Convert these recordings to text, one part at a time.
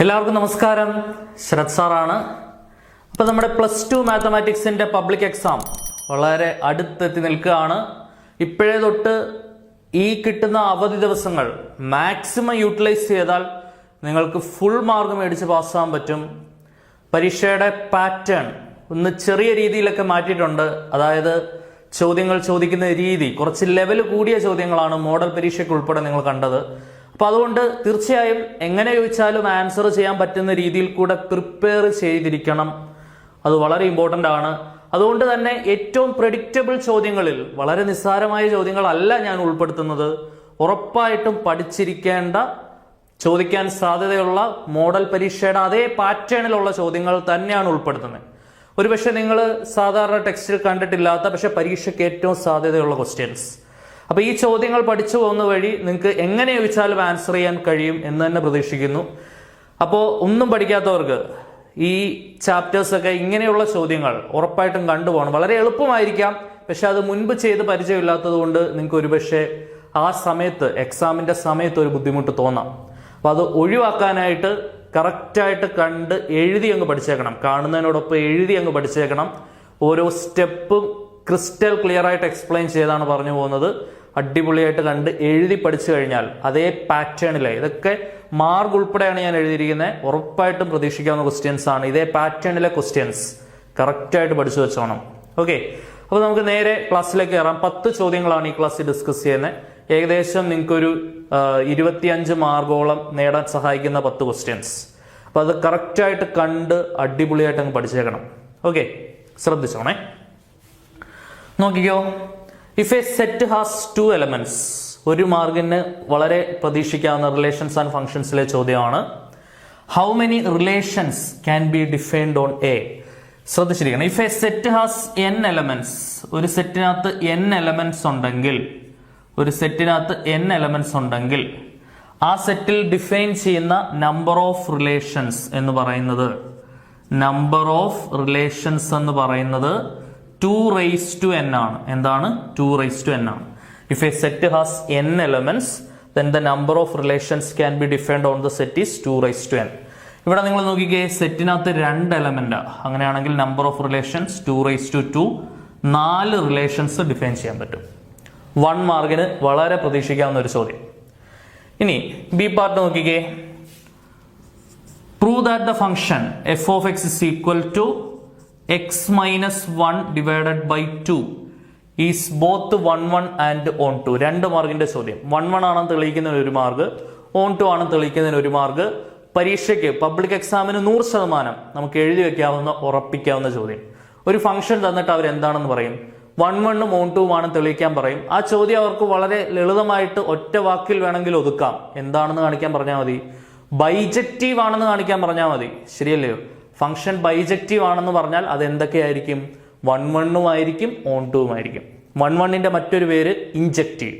എല്ലാവർക്കും നമസ്കാരം. ശരത് സാറാണ്. അപ്പോൾ നമ്മുടെ +2 മാത്തമാറ്റിക്സിൻ്റെ പബ്ലിക് എക്സാം വളരെ അടുത്തെത്തി നിൽക്കുകയാണ്. ഇപ്പോഴേ തൊട്ട് ഈ കിട്ടുന്ന അവധി ദിവസങ്ങൾ മാക്സിമം യൂട്ടിലൈസ് ചെയ്താൽ നിങ്ങൾക്ക് ഫുൾ മാർക്ക് മേടിച്ച് പാസ്സാകാൻ പറ്റും. പരീക്ഷയുടെ പാറ്റേൺ ഒന്ന് ചെറിയ രീതിയിലൊക്കെ മാറ്റിയിട്ടുണ്ട്. അതായത് ചോദ്യങ്ങൾ ചോദിക്കുന്ന രീതി കുറച്ച് ലെവൽ കൂടിയ ചോദ്യങ്ങളാണ് മോഡൽ പരീക്ഷയ്ക്ക് ഉൾപ്പെടെ നിങ്ങൾ കണ്ടത്. അപ്പോൾ അതുകൊണ്ട് തീർച്ചയായും എങ്ങനെ ചോദിച്ചാലും ആൻസർ ചെയ്യാൻ പറ്റുന്ന രീതിയിൽ കൂടെ പ്രിപ്പയർ ചെയ്തിരിക്കണം. അത് വളരെ ഇമ്പോർട്ടൻ്റ് ആണ്. അതുകൊണ്ട് തന്നെ ഏറ്റവും പ്രെഡിക്റ്റബിൾ ചോദ്യങ്ങളിൽ വളരെ നിസ്സാരമായ ചോദ്യങ്ങളല്ല ഞാൻ ഉൾപ്പെടുത്തുന്നത്. ഉറപ്പായിട്ടും പഠിച്ചിരിക്കേണ്ട, ചോദിക്കാൻ സാധ്യതയുള്ള മോഡൽ പരീക്ഷയുടെ അതേ പാറ്റേണിലുള്ള ചോദ്യങ്ങൾ തന്നെയാണ് ഉൾപ്പെടുത്തുന്നത്. ഒരുപക്ഷെ നിങ്ങൾ സാധാരണ ടെക്സ്റ്റിൽ കണ്ടിട്ടില്ലാത്ത പക്ഷെ പരീക്ഷയ്ക്ക് ഏറ്റവും സാധ്യതയുള്ള ക്വസ്റ്റ്യൻസ്. അപ്പോൾ ഈ ചോദ്യങ്ങൾ പഠിച്ചു പോകുന്ന വഴി നിങ്ങൾക്ക് എങ്ങനെ ചോദിച്ചാലും ആൻസർ ചെയ്യാൻ കഴിയും എന്ന് തന്നെ പ്രതീക്ഷിക്കുന്നു. അപ്പോൾ ഒന്നും പഠിക്കാത്തവർക്ക് ഈ ചാപ്റ്റേഴ്സൊക്കെ ഇങ്ങനെയുള്ള ചോദ്യങ്ങൾ ഉറപ്പായിട്ടും കണ്ടുപോകണം. വളരെ എളുപ്പമായിരിക്കാം, പക്ഷെ അത് മുൻപ് ചെയ്ത് പരിചയമില്ലാത്തത് കൊണ്ട് നിങ്ങൾക്ക് ഒരുപക്ഷെ ആ സമയത്ത് എക്സാമിൻ്റെ സമയത്ത് ഒരു ബുദ്ധിമുട്ട് തോന്നാം. അപ്പോൾ അത് ഒഴിവാക്കാനായിട്ട് കറക്റ്റായിട്ട് കണ്ട് എഴുതി അങ്ങ് പഠിച്ചേക്കണം. കാണുന്നതിനോടൊപ്പം എഴുതി അങ്ങ് പഠിച്ചേക്കണം. ഓരോ സ്റ്റെപ്പും ക്രിസ്റ്റൽ ക്ലിയർ ആയിട്ട് എക്സ്പ്ലെയിൻ ചെയ്താണ് പറഞ്ഞു പോകുന്നത്. അടിപൊളിയായിട്ട് കണ്ട് എഴുതി പഠിച്ചു കഴിഞ്ഞാൽ അതേ പാറ്റേണിലെ, ഇതൊക്കെ മാർക്ക് ഉൾപ്പെടെയാണ് ഞാൻ എഴുതിയിരിക്കുന്നത്, ഉറപ്പായിട്ടും പ്രതീക്ഷിക്കാവുന്ന ക്വസ്റ്റ്യൻസ് ആണ്. ഇതേ പാറ്റേണിലെ ക്വസ്റ്റ്യൻസ് കറക്റ്റായിട്ട് പഠിച്ചു വെച്ചോണം. ഓക്കെ, അപ്പോൾ നമുക്ക് നേരെ ക്ലാസ്സിലേക്ക് കയറാം. 10 ചോദ്യങ്ങളാണ് ഈ ക്ലാസ്സിൽ ഡിസ്കസ് ചെയ്യുന്നത്. ഏകദേശം നിങ്ങൾക്കൊരു 25 മാർക്കോളം നേടാൻ സഹായിക്കുന്ന 10 ക്വസ്റ്റ്യൻസ്. അപ്പോൾ അത് കറക്റ്റായിട്ട് കണ്ട് അടിപൊളിയായിട്ട് അങ്ങ് പഠിച്ചേക്കണം. ഓക്കെ, ശ്രദ്ധിച്ചോണേ. നോക്കിക്കോ. If a set has 2 elements, ഒരു മാർക്കിന് വളരെ പ്രതീക്ഷിക്കാവുന്ന റിലേഷൻസ് ആൻഡ് ഫംഗ്ഷൻസിലെ ചോദ്യമാണ്. How many relations can be defined on a? ശ്രദ്ധിച്ചിരിക്കണം. If a set has n elements, ഒരു സെറ്റിനകത്ത് n എലമെന്റ്സ് ഉണ്ടെങ്കിൽ, ആ സെറ്റിൽ ഡിഫൈൻ ചെയ്യുന്ന നമ്പർ ഓഫ് റിലേഷൻസ് എന്ന് പറയുന്നത് 2n ആണ്. എന്താണ്? 2n ആണ്. If a set has n elements, then the number of relations can be defined on the set is 2n. ഇവിടെ നിങ്ങൾ നോക്കിക്കേ, സെറ്റിനകത്ത് 2 എലമെന്റ്, അങ്ങനെയാണെങ്കിൽ number of relations 2 4 relations define ചെയ്യാൻ പറ്റും. 1 മാർക്കിന് വളരെ പ്രതീക്ഷിക്കാവുന്ന ഒരു ചോദ്യം. ഇനി ബി പാർട്ട് നോക്കിക്കേ. Prove that the function f of x is equal to x minus 1 divided by 2 is both on 1 and on 2. 2 മാർക്കിന്റെ ചോദ്യം. 1 ആണെന്ന് തെളിയിക്കുന്നതിന് 1 മാർക്ക്, on 2 ആണെന്ന് തെളിയിക്കുന്നതിന് 1 മാർക്ക്. പരീക്ഷയ്ക്ക് പബ്ലിക് എക്സാമിന് 100% നമുക്ക് എഴുതി വെക്കാവുന്ന, ഉറപ്പിക്കാവുന്ന ചോദ്യം. ഒരു ഫംഗ്ഷൻ തന്നിട്ട് അവർ എന്താണെന്ന് പറയും, 1 on 2 ആണെന്ന് തെളിയിക്കാൻ പറയും. ആ ചോദ്യം അവർക്ക് വളരെ ലളിതമായിട്ട് ഒറ്റ വാക്കിൽ വേണമെങ്കിൽ ഒതുക്കാം. എന്താണെന്ന് കാണിക്കാൻ പറഞ്ഞാൽ മതി, ബൈജക്റ്റീവ് ആണെന്ന് കാണിക്കാൻ പറഞ്ഞാൽ മതി. ശരിയല്ലയോ? ഫംഗ്ഷൻ ബൈജക്റ്റീവ് ആണെന്ന് പറഞ്ഞാൽ അത് എന്തൊക്കെയായിരിക്കും? 1 ആയിരിക്കും, on 2 ആയിരിക്കും. 1 മറ്റൊരു പേര് ഇൻജക്റ്റീവ്,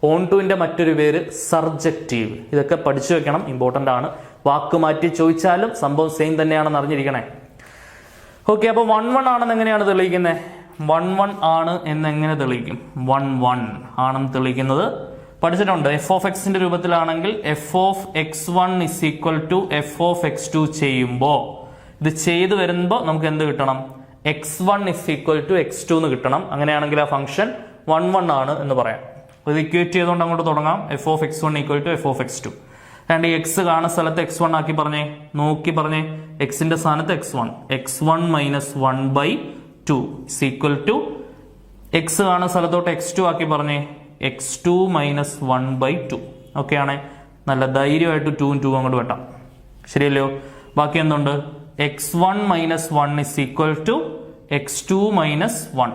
on 2 മറ്റൊരു പേര് സർജക്റ്റീവ്. ഇതൊക്കെ പഠിച്ചു വെക്കണം, ഇമ്പോർട്ടൻ്റ് ആണ്. വാക്ക് മാറ്റി ചോദിച്ചാലും സംഭവം സെയിം തന്നെയാണെന്ന് അറിഞ്ഞിരിക്കണേ. ഓക്കെ, അപ്പോൾ 1 ആണെന്ന് എങ്ങനെയാണ് തെളിയിക്കുന്നത്? 1 ആണ് എന്നെങ്ങനെ തെളിയിക്കും? 1 ആണെന്ന് തെളിയിക്കുന്നത് പഠിച്ചിട്ടുണ്ട്. f of x ന്റെ രൂപത്തിലാണെങ്കിൽ f of x1 is equal to f of x2 ചെയ്യുമ്പോൾ, ഇത് ചെയ്തു വരുമ്പോൾ നമുക്ക് എന്ത് കിട്ടണം? x1 is equal to x2 എന്ന് കിട്ടണം. അങ്ങനെയാണെങ്കിൽ ആ ഫംഗ്ഷൻ 1 ആണ് എന്ന് പറയാം. ഇത് ഇക്വേറ്റ് ചെയ്തുകൊണ്ട് അങ്ങോട്ട് തുടങ്ങാം. f of x1 equal to f of x2. രണ്ട് ഈ x കാണുന്ന സ്ഥലത്ത് x1 ആക്കി പറഞ്ഞേ, നോക്കി പറഞ്ഞേ, x-ന്റെ സ്ഥാനത്ത് x1 minus 1/2 is equal to x കാണുന്ന സ്ഥലത്തോട്ട് x2 ആക്കി പറഞ്ഞേ, x2 മൈനസ് 1/2. ഓക്കെ ആണേ? നല്ല ധൈര്യമായിട്ട് 2 അങ്ങോട്ട് വെട്ടാം. ശരിയല്ലയോ? ബാക്കി എന്തുണ്ട്? x1 minus 1 is equal to x2 minus 1.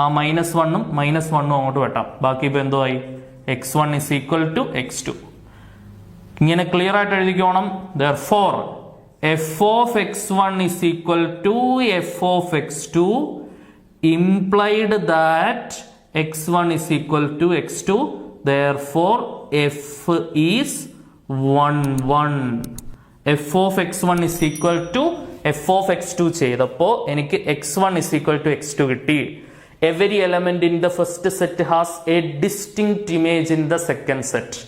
ആ -1 അങ്ങോട്ട് വെട്ടാം. ബാക്കി ഇപ്പൊ എന്തോ ആയി? x1 is equal to x2. ഇങ്ങനെ ക്ലിയർ ആയിട്ട് എഴുതിക്കോണം. therefore f of x1 is equal to f of x2 implied that x1 is equal to x2. therefore f is 1. f of x1 is equal to f of x2 ചെയ്തപ്പോൾ എനിക്ക് x1 is equal to x2 കിട്ടി. every element in the first set has a distinct image in the second set.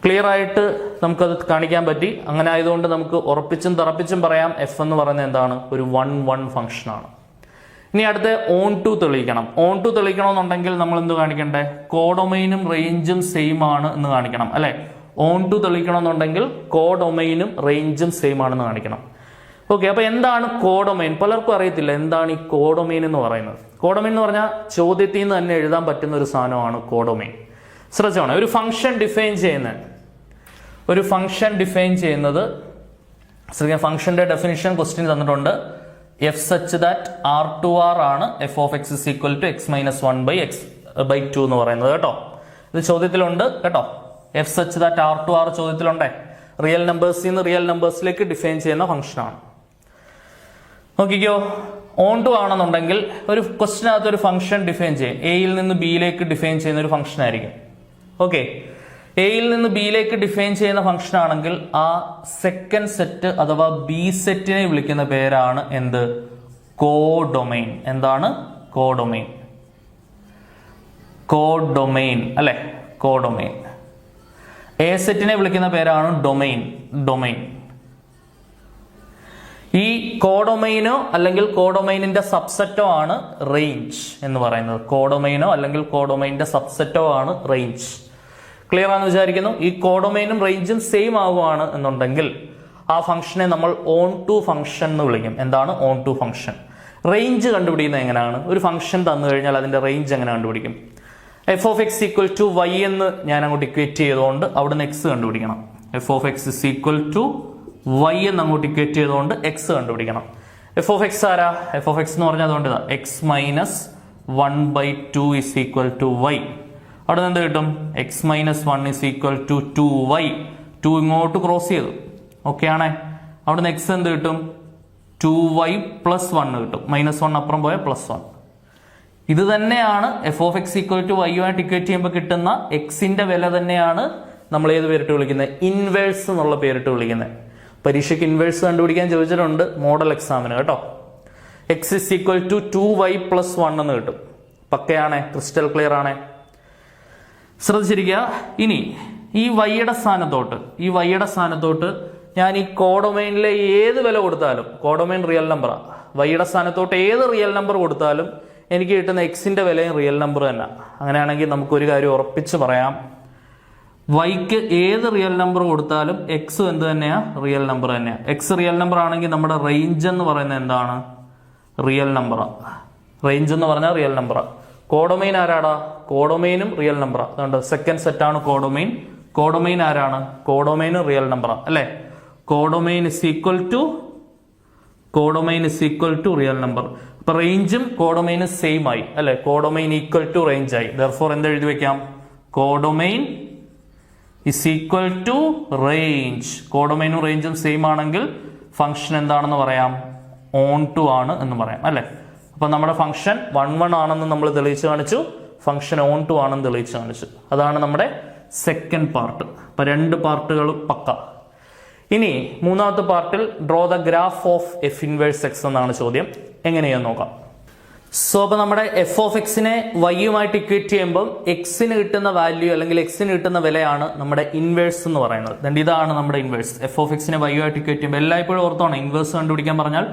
Clear ആയിട്ട് നമുക്കത് കാണിക്കാൻ പറ്റി. അങ്ങനെ ആയതുകൊണ്ട് നമുക്ക് ഉറപ്പിച്ചും തറപ്പിച്ചും പറയാം എഫ് എന്ന് പറയുന്നത് എന്താണ്, ഒരു 1 ഫംഗ്ഷനാണ്. ഇനി അടുത്ത ഓൺ ടു തെളിയിക്കണം. ഓൺ ടു തെളിയിക്കണമെന്നുണ്ടെങ്കിൽ നമ്മൾ എന്ത് കാണിക്കണ്ടേ, കോഡൊമൈനും റേഞ്ചും സെയിം ആണ് എന്ന് കാണിക്കണം അല്ലെ. ഓൺ ടു തെളിയിക്കണമെന്നുണ്ടെങ്കിൽ കോഡൊമൈനും റേഞ്ചും സെയിം ആണെന്ന് കാണിക്കണം. ഓക്കെ, അപ്പൊ എന്താണ് കോഡൊമൈൻ? പലർക്കും അറിയത്തില്ല എന്താണ് ഈ കോഡൊമൈൻ എന്ന് പറയുന്നത്. കോഡൊമൈൻ എന്ന് പറഞ്ഞാൽ ചോദ്യത്തിൽ നിന്ന് തന്നെ എഴുതാൻ പറ്റുന്ന ഒരു സാധനമാണ് കോഡൊമൈൻ. ശ്രദ്ധിച്ചോണം, ഒരു ഫംഗ്ഷൻ ഡിഫൈൻ ചെയ്യുന്നത് ഫംഗ്ഷന്റെ ഡെഫിനിഷൻ ക്വസ്റ്റ്യൻ തന്നിട്ടുണ്ട്. എഫ് സച്ച് ദാറ്റ് R2R ആണ് f of x is equal to x minus 1/x/2 എന്ന് പറയുന്നത് കേട്ടോ. ഇത് ചോദ്യത്തിലുണ്ട് കേട്ടോ. എഫ് സച്ച് ദാറ്റ് R2R ചോദ്യത്തിലുണ്ടേ. റിയൽ നമ്പേഴ്സിൽ നിന്ന് റിയൽ നമ്പേഴ്സിലേക്ക് ഡിഫൈൻ ചെയ്യുന്ന ഫംഗ്ഷനാണ്. നോക്കിക്കോ, ഓൺ ടു ആണെന്നുണ്ടെങ്കിൽ ഒരു ക്വസ്റ്റിനകത്ത് ഒരു ഫംഗ്ഷൻ ഡിഫൈൻ ചെയ്യും. എയിൽ നിന്ന് ബിയിലേക്ക് ഡിഫൈൻ ചെയ്യുന്ന ഒരു ഫംഗ്ഷൻ ആയിരിക്കും. ഓക്കെ, എയിൽ നിന്ന് ബിയിലേക്ക് ഡിഫൈൻ ചെയ്യുന്ന ഫംഗ്ഷൻ ആണെങ്കിൽ ആ സെക്കൻഡ് സെറ്റ് അഥവാ ബി സെറ്റിനെ വിളിക്കുന്ന പേരാണ് എന്ത്, കോഡൊമൈൻ. എന്താണ് കോഡൊമൈൻ? കോഡൊമൈൻ അല്ലെ, കോഡൊമൈൻ. എ സെറ്റിനെ വിളിക്കുന്ന പേരാണ് ഡൊമൈൻ. ഈ കോഡൊമൈനോ അല്ലെങ്കിൽ കോഡൊമൈനിന്റെ സബ്സെറ്റോ ആണ് റേഞ്ച് എന്ന് പറയുന്നത്. കോഡൊമൈനോ അല്ലെങ്കിൽ കോഡൊമൈനിന്റെ സബ്സെറ്റോ ആണ് റേഞ്ച്. ക്ലിയർ ആണെന്ന് വിചാരിക്കുന്നു. ഈ കോഡൊമൈനും റേഞ്ചും സെയിം ആവുകയാണ് എന്നുണ്ടെങ്കിൽ ആ ഫംഗ്ഷനെ നമ്മൾ ഓൺ ടു ഫംഗ്ഷൻ എന്ന് വിളിക്കും. എന്താണ് ഓൺ ടു ഫംഗ്ഷൻ? റേഞ്ച് കണ്ടുപിടിക്കുന്നത് എങ്ങനെയാണ്? ഒരു ഫംഗ്ഷൻ തന്നു കഴിഞ്ഞാൽ അതിന്റെ റേഞ്ച് എങ്ങനെ കണ്ടുപിടിക്കും? F of x equal to y എന്ന് ഞാൻ അങ്ങോട്ട് ഇക്വേറ്റ് ചെയ്തുകൊണ്ട് അവിടുന്ന് എക്സ് കണ്ടുപിടിക്കണം. F of x is equal to y എന്ന് അങ്ങോട്ട് ഇക്വേറ്റ് ചെയ്തുകൊണ്ട് എക്സ് കണ്ടുപിടിക്കണം. എഫ് ഓഫ് എക്സ് ആരാ? എഫ് ഓഫ് എക്സ് എന്ന് പറഞ്ഞാൽ അതുകൊണ്ട് ഇതാ x minus 1/2 is equal to y. അവിടെ നിന്ന് എന്ത് കിട്ടും? X minus 1 is equal to 2y. 2 ഇങ്ങോട്ട് ക്രോസ് ചെയ്തു. ഓക്കെ ആണേ. അവിടെ നിന്ന് എക്സ് എന്ത് കിട്ടും? 2y പ്ലസ് 1 കിട്ടും. -1 അപ്പുറം പോയ +1. ഇത് തന്നെയാണ് f of x equal to y ആയിട്ട് ഇക്വേറ്റ് ചെയ്യുമ്പോൾ കിട്ടുന്ന എക്സിന്റെ വില തന്നെയാണ് നമ്മൾ ഏത് പേരിട്ട് വിളിക്കുന്നത്? ഇൻവേഴ്സ് എന്നുള്ള പേരിട്ട് വിളിക്കുന്നത്. പരീക്ഷയ്ക്ക് ഇൻവേഴ്സ് കണ്ടുപിടിക്കാൻ ചോദിച്ചിട്ടുണ്ട് മോഡൽ എക്സാമിന് കേട്ടോ. X is equal to 2y plus 1 എന്ന് കിട്ടും. പക്കയാണേ, ക്രിസ്റ്റൽ ക്ലിയർ ആണേ. ശ്രദ്ധിച്ചിരിക്കുക. ഇനി ഈ വൈയുടെ സ്ഥാനത്തോട്ട് ഞാൻ ഈ കോഡൊമൈനിലെ ഏത് വില കൊടുത്താലും, കോഡൊമൈൻ റിയൽ നമ്പറാ, വൈയുടെ സ്ഥാനത്തോട്ട് ഏത് റിയൽ നമ്പർ കൊടുത്താലും എനിക്ക് കിട്ടുന്ന എക്സിന്റെ വിലയും റിയൽ നമ്പർ തന്നെ. അങ്ങനെയാണെങ്കിൽ നമുക്കൊരു കാര്യം ഉറപ്പിച്ച് പറയാം, വൈക്ക് ഏത് റിയൽ നമ്പർ കൊടുത്താലും എക്സ് എന്ത് തന്നെയാ? റിയൽ നമ്പർ തന്നെയാ. എക്സ് റിയൽ നമ്പർ ആണെങ്കിൽ നമ്മുടെ റേഞ്ച് എന്ന് പറയുന്നത് എന്താണ്? റിയൽ നമ്പറാ. റേഞ്ച് എന്ന് പറഞ്ഞാൽ റിയൽ നമ്പറാ. കോഡൊമൈൻ ആരാടാ? കോഡൊമൈനും റിയൽ നമ്പറാ. അതുകൊണ്ട് സെക്കൻഡ് സെറ്റാണ് കോഡൊമൈൻ. കോഡൊമൈൻ ആരാണ്? കോഡൊമൈനും റിയൽ നമ്പറാ അല്ലെ. Codomain is equal to real number. അപ്പൊ റേഞ്ചും കോഡൊമൈനും സെയിം ആയി അല്ലെ. കോഡൊമൈൻ ഈക്വൽ ടു റേഞ്ച് ആയി. ദെർഫോർ എന്ത് എഴുതി വെക്കാം? Codomain is equal to range. കോഡൊമൈനും റേഞ്ചും സെയിം ആണെങ്കിൽ ഫംഗ്ഷൻ എന്താണെന്ന് പറയാം? ഓൺ ടു ആണ് എന്ന് പറയാം അല്ലെ. അപ്പൊ നമ്മുടെ ഫംഗ്ഷൻ 1 ആണെന്ന് നമ്മൾ തെളിയിച്ചു കാണിച്ചു, ഫംഗ്ഷൻ ഓൺ ടു ആണെന്ന് തെളിയിച്ചു കാണിച്ചു. അതാണ് നമ്മുടെ സെക്കൻഡ് പാർട്ട്. അപ്പൊ 2 പാർട്ടുകൾ പക്ക. ഇനി മൂന്നാമത്തെ പാർട്ടിൽ draw the graph of F inverse X എന്നാണ് ചോദ്യം. എങ്ങനെയാന്ന് നോക്കാം. സോ അപ്പൊ നമ്മുടെ എഫ് ഓഫ് എക്സിനെ വൈയുമായിട്ട് ഇക്വേറ്റ് ചെയ്യുമ്പോൾ എക്സിന് കിട്ടുന്ന വാല്യൂ അല്ലെങ്കിൽ എക്സിന് കിട്ടുന്ന വിലയാണ് നമ്മുടെ ഇൻവേഴ്സ് എന്ന് പറയുന്നത്. ഇതാണ് നമ്മുടെ ഇൻവേഴ്സ്. എഫ് ഓഫ് എക്സിനെ വൈയുമായിട്ട് ഇക്വേറ്റ് ചെയ്യുമ്പോൾ എല്ലായ്പ്പോഴും ഓർത്തോണം, ഇൻവേഴ്സ് കണ്ടുപിടിക്കാൻ പറഞ്ഞാൽ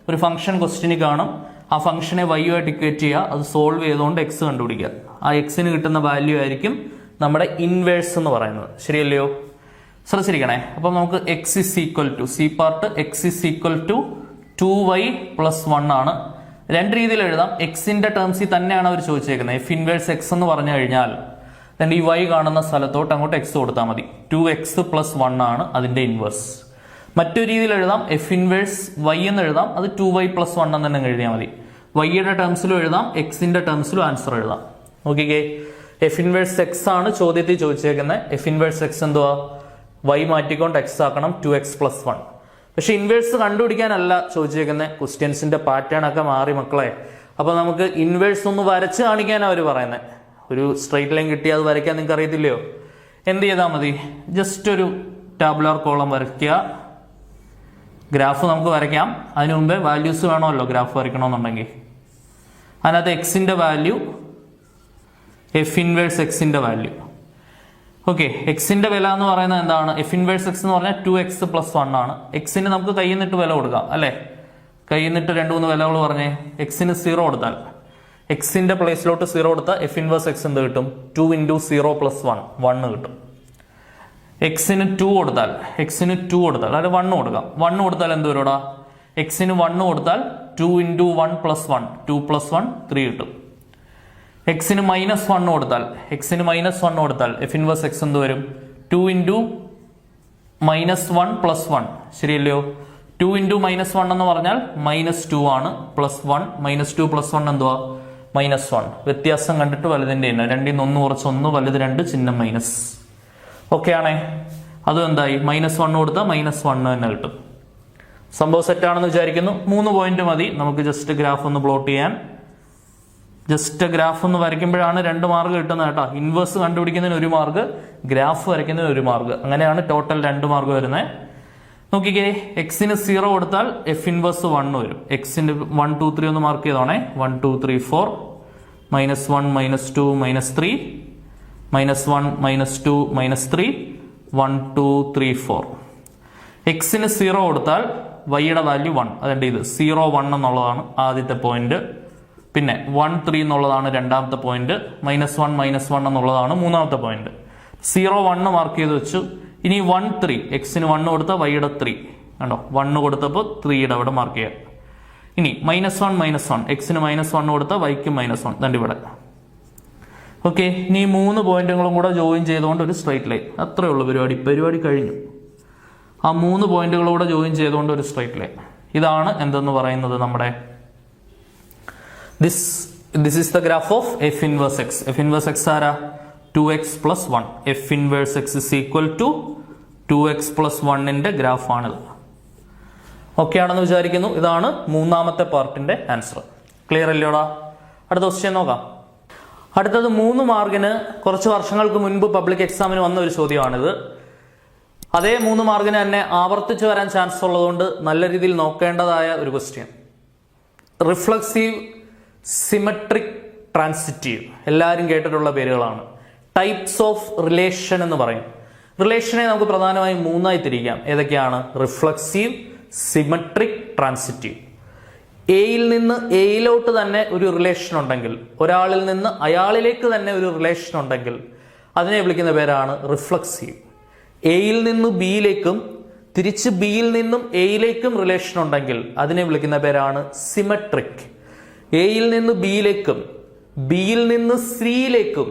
ഒരു ഫംഗ്ഷൻ ക്വസ്റ്റ്യനിൽ കാണും. ആ ഫംഗ്ഷനെ വൈയുമായിട്ട് ഇക്വേറ്റ് ചെയ്യുക, അത് സോൾവ് ചെയ്തുകൊണ്ട് എക്സ് കണ്ടുപിടിക്കുക. ആ എക്സിന് കിട്ടുന്ന വാല്യൂ ആയിരിക്കും നമ്മുടെ ഇൻവേഴ്സ് എന്ന് പറയുന്നത്. ശരിയല്ലയോ? ശ്രദ്ധിച്ചിരിക്കണേ. അപ്പം നമുക്ക് x is equal to c part, x is equal to 2y plus 1 ആണ്. 2 രീതിയിൽ എഴുതാം. എക്സിന്റെ ടേംസിൽ തന്നെയാണ് അവർ ചോദിച്ചേക്കുന്നത്. എഫ് ഇൻവേഴ്സ് എക്സ് എന്ന് പറഞ്ഞു കഴിഞ്ഞാൽ ഈ y കാണുന്ന സ്ഥലത്തോട്ട് അങ്ങോട്ട് എക്സ് കൊടുത്താൽ മതി. 2x പ്ലസ് 1 ആണ് അതിന്റെ ഇൻവേഴ്സ്. മറ്റൊരു രീതിയിൽ എഴുതാം, എഫ് ഇൻവേഴ്സ് y എന്ന് എഴുതാം. അത് 2y പ്ലസ് 1 എന്ന് തന്നെ എഴുതിയാൽ മതി. വൈയുടെ ടേംസിലും എഴുതാം, എക്സിന്റെ ടേംസിലും ആൻസർ എഴുതാം. നോക്കിക്കേ, എഫ് ഇൻവേഴ്സ് എക്സ് ആണ് ചോദ്യത്തിൽ ചോദിച്ചേക്കുന്നത്. എഫ് ഇൻവേഴ്സ് എക്സ് എന്തുവാ? y മാറ്റിക്കൊണ്ട് എക്സ് ആക്കണം, 2x പ്ലസ് 1. പക്ഷെ ഇൻവേഴ്സ് കണ്ടുപിടിക്കാനല്ല ചോദിച്ചേക്കുന്നത്. ക്വസ്റ്റ്യൻസിന്റെ പാറ്റേൺ ഒക്കെ മാറി മക്കളെ. അപ്പൊ നമുക്ക് ഇൻവേഴ്സ് ഒന്ന് വരച്ച് കാണിക്കാനാണ് അവർ പറയുന്നത്. ഒരു സ്ട്രൈറ്റ് ലൈൻ കിട്ടിയാൽ അത് വരയ്ക്കാൻ നിങ്ങൾക്ക് അറിയത്തില്ലയോ? എന്ത് ചെയ്താൽ മതി? ജസ്റ്റ് ഒരു ടാബുലാർ കോളം വരയ്ക്കുക. ഗ്രാഫ് നമുക്ക് വരയ്ക്കാം. അതിനു മുമ്പേ വാല്യൂസ് വേണമല്ലോ ഗ്രാഫ് വരയ്ക്കണമെന്നുണ്ടെങ്കിൽ. അതിനകത്ത് എക്സിന്റെ വാല്യൂ, എഫ് ഇൻവേഴ്സ് എക്സിന്റെ വാല്യൂ. ഓക്കെ, എക്സിന്റെ വില എന്ന് പറയുന്നത് എന്താണ്? എഫ് ഇൻവേഴ്സ് എക്സ് എന്ന് പറഞ്ഞാൽ 2x + 1 ആണ്. എക്സിന് നമുക്ക് കയ്യിൽ നിന്നിട്ട് വില കൊടുക്കാം അല്ലെ? കയ്യിൽ നിന്നിട്ട് 2-3 വിലകൾ പറഞ്ഞേ. എക്സിന് 0 കൊടുത്താൽ, എക്സിന്റെ പ്ലേസിലോട്ട് 0 കൊടുത്താൽ എഫ് ഇൻവേഴ്സ് എക്സ് എന്ത് കിട്ടും? 2 × 0 + 1 1 കിട്ടും. എക്സിന് 2 കൊടുത്താൽ, അതായത് 1 കൊടുക്കാം. 1 കൊടുത്താൽ എന്ത് വരുടാ? എക്സിന് 1 കൊടുത്താൽ 2 × 1 + 1 2 + 1 3 കിട്ടും. എക്സിന് -1 കൊടുത്താൽ, എഫ് ഇൻവേഴ്സ് എക്സ് എന്ത് വരും? 2 × -1 + 1 ശരിയല്ലയോ? 2 × -1 എന്ന് പറഞ്ഞാൽ -2 ആണ്, +1 -2 + 1 എന്തുവാ? -1. വ്യത്യാസം കണ്ടിട്ട് വലുതിന്റെ തന്നെ 2ൽ നിന്ന് 1 കുറച്ച് 1 വലുത് 2 ചിഹ്നം മൈനസ്. ഓക്കെ ആണേ? അതും എന്തായി? -1 കൊടുത്താൽ -1 തന്നെ കിട്ടും. സംഭവം സെറ്റാണെന്ന് വിചാരിക്കുന്നു. 3 പോയിന്റ് മതി നമുക്ക് ജസ്റ്റ് ഗ്രാഫ് ഒന്ന് പ്ലോട്ട് ചെയ്യാൻ. ജസ്റ്റ് ഗ്രാഫ് ഒന്ന് വരയ്ക്കുമ്പോഴാണ് 2 മാർക്ക് കിട്ടുന്നത് കേട്ടോ. ഇൻവേഴ്സ് കണ്ടുപിടിക്കുന്നതിന് 1 മാർക്ക്, ഗ്രാഫ് വരയ്ക്കുന്നതിന് 1 മാർക്ക്, അങ്ങനെയാണ് ടോട്ടൽ 2 മാർക്ക് വരുന്നത്. നോക്കിക്കേ, എക്സിന് 0 കൊടുത്താൽ എഫ് ഇൻവേഴ്സ് 1 വരും. എക്സിന്റെ 1 2 3 ഒന്ന് മാർക്ക് ചെയ്തോണേ. 1 2 3 4 -1 -2 -3 -1 -2 -3 1 2 3 4. എക്സിന് 0 കൊടുത്താൽ വൈയുടെ വാല്യൂ 1. അതുകൊണ്ട് ഇത് 0 1 എന്നുള്ളതാണ് ആദ്യത്തെ പോയിന്റ്. പിന്നെ 1 3 എന്നുള്ളതാണ് രണ്ടാമത്തെ പോയിന്റ്. -1 -1 എന്നുള്ളതാണ് മൂന്നാമത്തെ പോയിന്റ്. 0 1 മാർക്ക് ചെയ്ത് വെച്ചു. ഇനി 1 3, എക്സിന് 1 കൊടുത്താൽ വൈയുടെ 3 കണ്ടോ, 1 കൊടുത്തപ്പോൾ 3യുടെ അവിടെ മാർക്ക് ചെയ്യാം. ഇനി -1 -1, എക്സിന് -1 കൊടുത്താൽ വൈക്ക് -1 ദണ്ട് ഇവിടെ. ഓക്കെ, ഇനി 3 പോയിന്റുകളും കൂടെ ജോയിൻ ചെയ്തുകൊണ്ട് ഒരു സ്ട്രൈറ്റ് ലൈൻ. അത്രേ ഉള്ളൂ പരിപാടി കഴിഞ്ഞു. ആ 3 പോയിന്റുകളും കൂടെ ജോയിൻ ചെയ്തുകൊണ്ട് ഒരു സ്ട്രൈറ്റ് ലൈൻ. ഇതാണ് എന്തെന്ന് പറയുന്നത് നമ്മുടെ this is the graph of f inverse x. f inverse x ആരാ? 2x + 1. f inverse x is equal to 2x + 1ന്റെ graph ആണിത്. ഓക്കെ ആണെന്ന് വിചാരിക്കുന്നു. ഇതാണ് 3ാമത്തെ പാർട്ടിന്റെ ആൻസർ. ക്ലിയർ അല്ലോടാ? അടുത്ത ക്വസ്റ്റ്യൻ നോക്കാം. അടുത്തത് 3 മാർക്കിന് കുറച്ച് വർഷങ്ങൾക്ക് മുൻപ് പബ്ലിക് എക്സാമിന് വന്ന ഒരു ചോദ്യമാണിത്. അതേ 3 മാർക്കിന് തന്നെ ആവർത്തിച്ച് വരാൻ ചാൻസ് ഉള്ളതുകൊണ്ട് നല്ല രീതിയിൽ നോക്കേണ്ടതായ ഒരു ക്വസ്റ്റ്യൻ. റിഫ്ലക്സീവ്, സിമെട്രിക്, ട്രാൻസിറ്റീവ് എല്ലാവരും കേട്ടിട്ടുള്ള പേരുകളാണ്. ടൈപ്സ് ഓഫ് റിലേഷൻ എന്ന് പറയും. റിലേഷനെ നമുക്ക് പ്രധാനമായും 3ആയി തിരിക്കാം. ഏതൊക്കെയാണ്? Reflexive, symmetric, transitive. എയിൽ നിന്ന് എയിലോട്ട് തന്നെ ഒരു റിലേഷൻ ഉണ്ടെങ്കിൽ, ഒരാളിൽ നിന്ന് അയാളിലേക്ക് തന്നെ ഒരു റിലേഷൻ ഉണ്ടെങ്കിൽ അതിനെ വിളിക്കുന്ന പേരാണ് റിഫ്ലക്സീവ്. എയിൽ നിന്ന് ബിയിലേക്കും തിരിച്ച് ബിയിൽ നിന്നും എയിലേക്കും റിലേഷൻ ഉണ്ടെങ്കിൽ അതിനെ വിളിക്കുന്ന പേരാണ് സിമെട്രിക്. എയിൽ നിന്ന് ബിയിലേക്കും ബിയിൽ നിന്ന് സിയിലേക്കും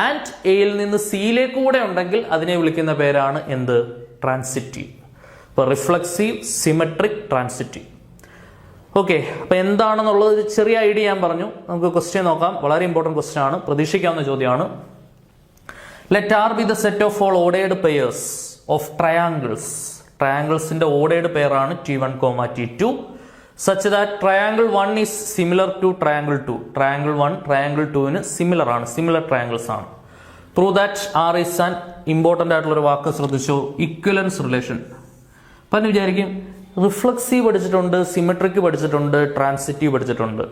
ആൻഡ് എയിൽ നിന്ന് സിയിലേക്കും കൂടെ ഉണ്ടെങ്കിൽ അതിനെ വിളിക്കുന്ന പേരാണ് എന്ത്? ട്രാൻസിറ്റീവ്. ഇപ്പൊ റിഫ്ലക്സീവ്, സിമെട്രിക്, ട്രാൻസിറ്റീവ്. ഓക്കെ, അപ്പൊ എന്താണെന്നുള്ളത് ഒരു ചെറിയ ഐഡിയ ഞാൻ പറഞ്ഞു. നമുക്ക് ക്വസ്റ്റ്യൻ നോക്കാം. വളരെ ഇമ്പോർട്ടന്റ് ക്വസ്റ്റ്യൻ ആണ്, പ്രതീക്ഷിക്കാവുന്ന ചോദ്യമാണ്. Let R be the set of all ordered pairs of triangles. ട്രയാങ്കിൾസിന്റെ ഓർഡേർഡ് പെയർ ആണ് T1, T2 such that triangle 1 is similar to triangle 2. triangle 1 triangle 2ന് similar ആണ്, സിമിലർ ട്രയാങ്കിൾസ് ആണ്. Prove that R is an important ആയിട്ടുള്ള ഒരു വാക്ക് ശ്രദ്ധിച്ചു, ഇക്വലൻസ് relation. അപ്പം വിചാരിക്കും reflexive പഠിച്ചിട്ടുണ്ട്, സിമെട്രിക് പഠിച്ചിട്ടുണ്ട്, ട്രാൻസിറ്റീവ് പഠിച്ചിട്ടുണ്ട്.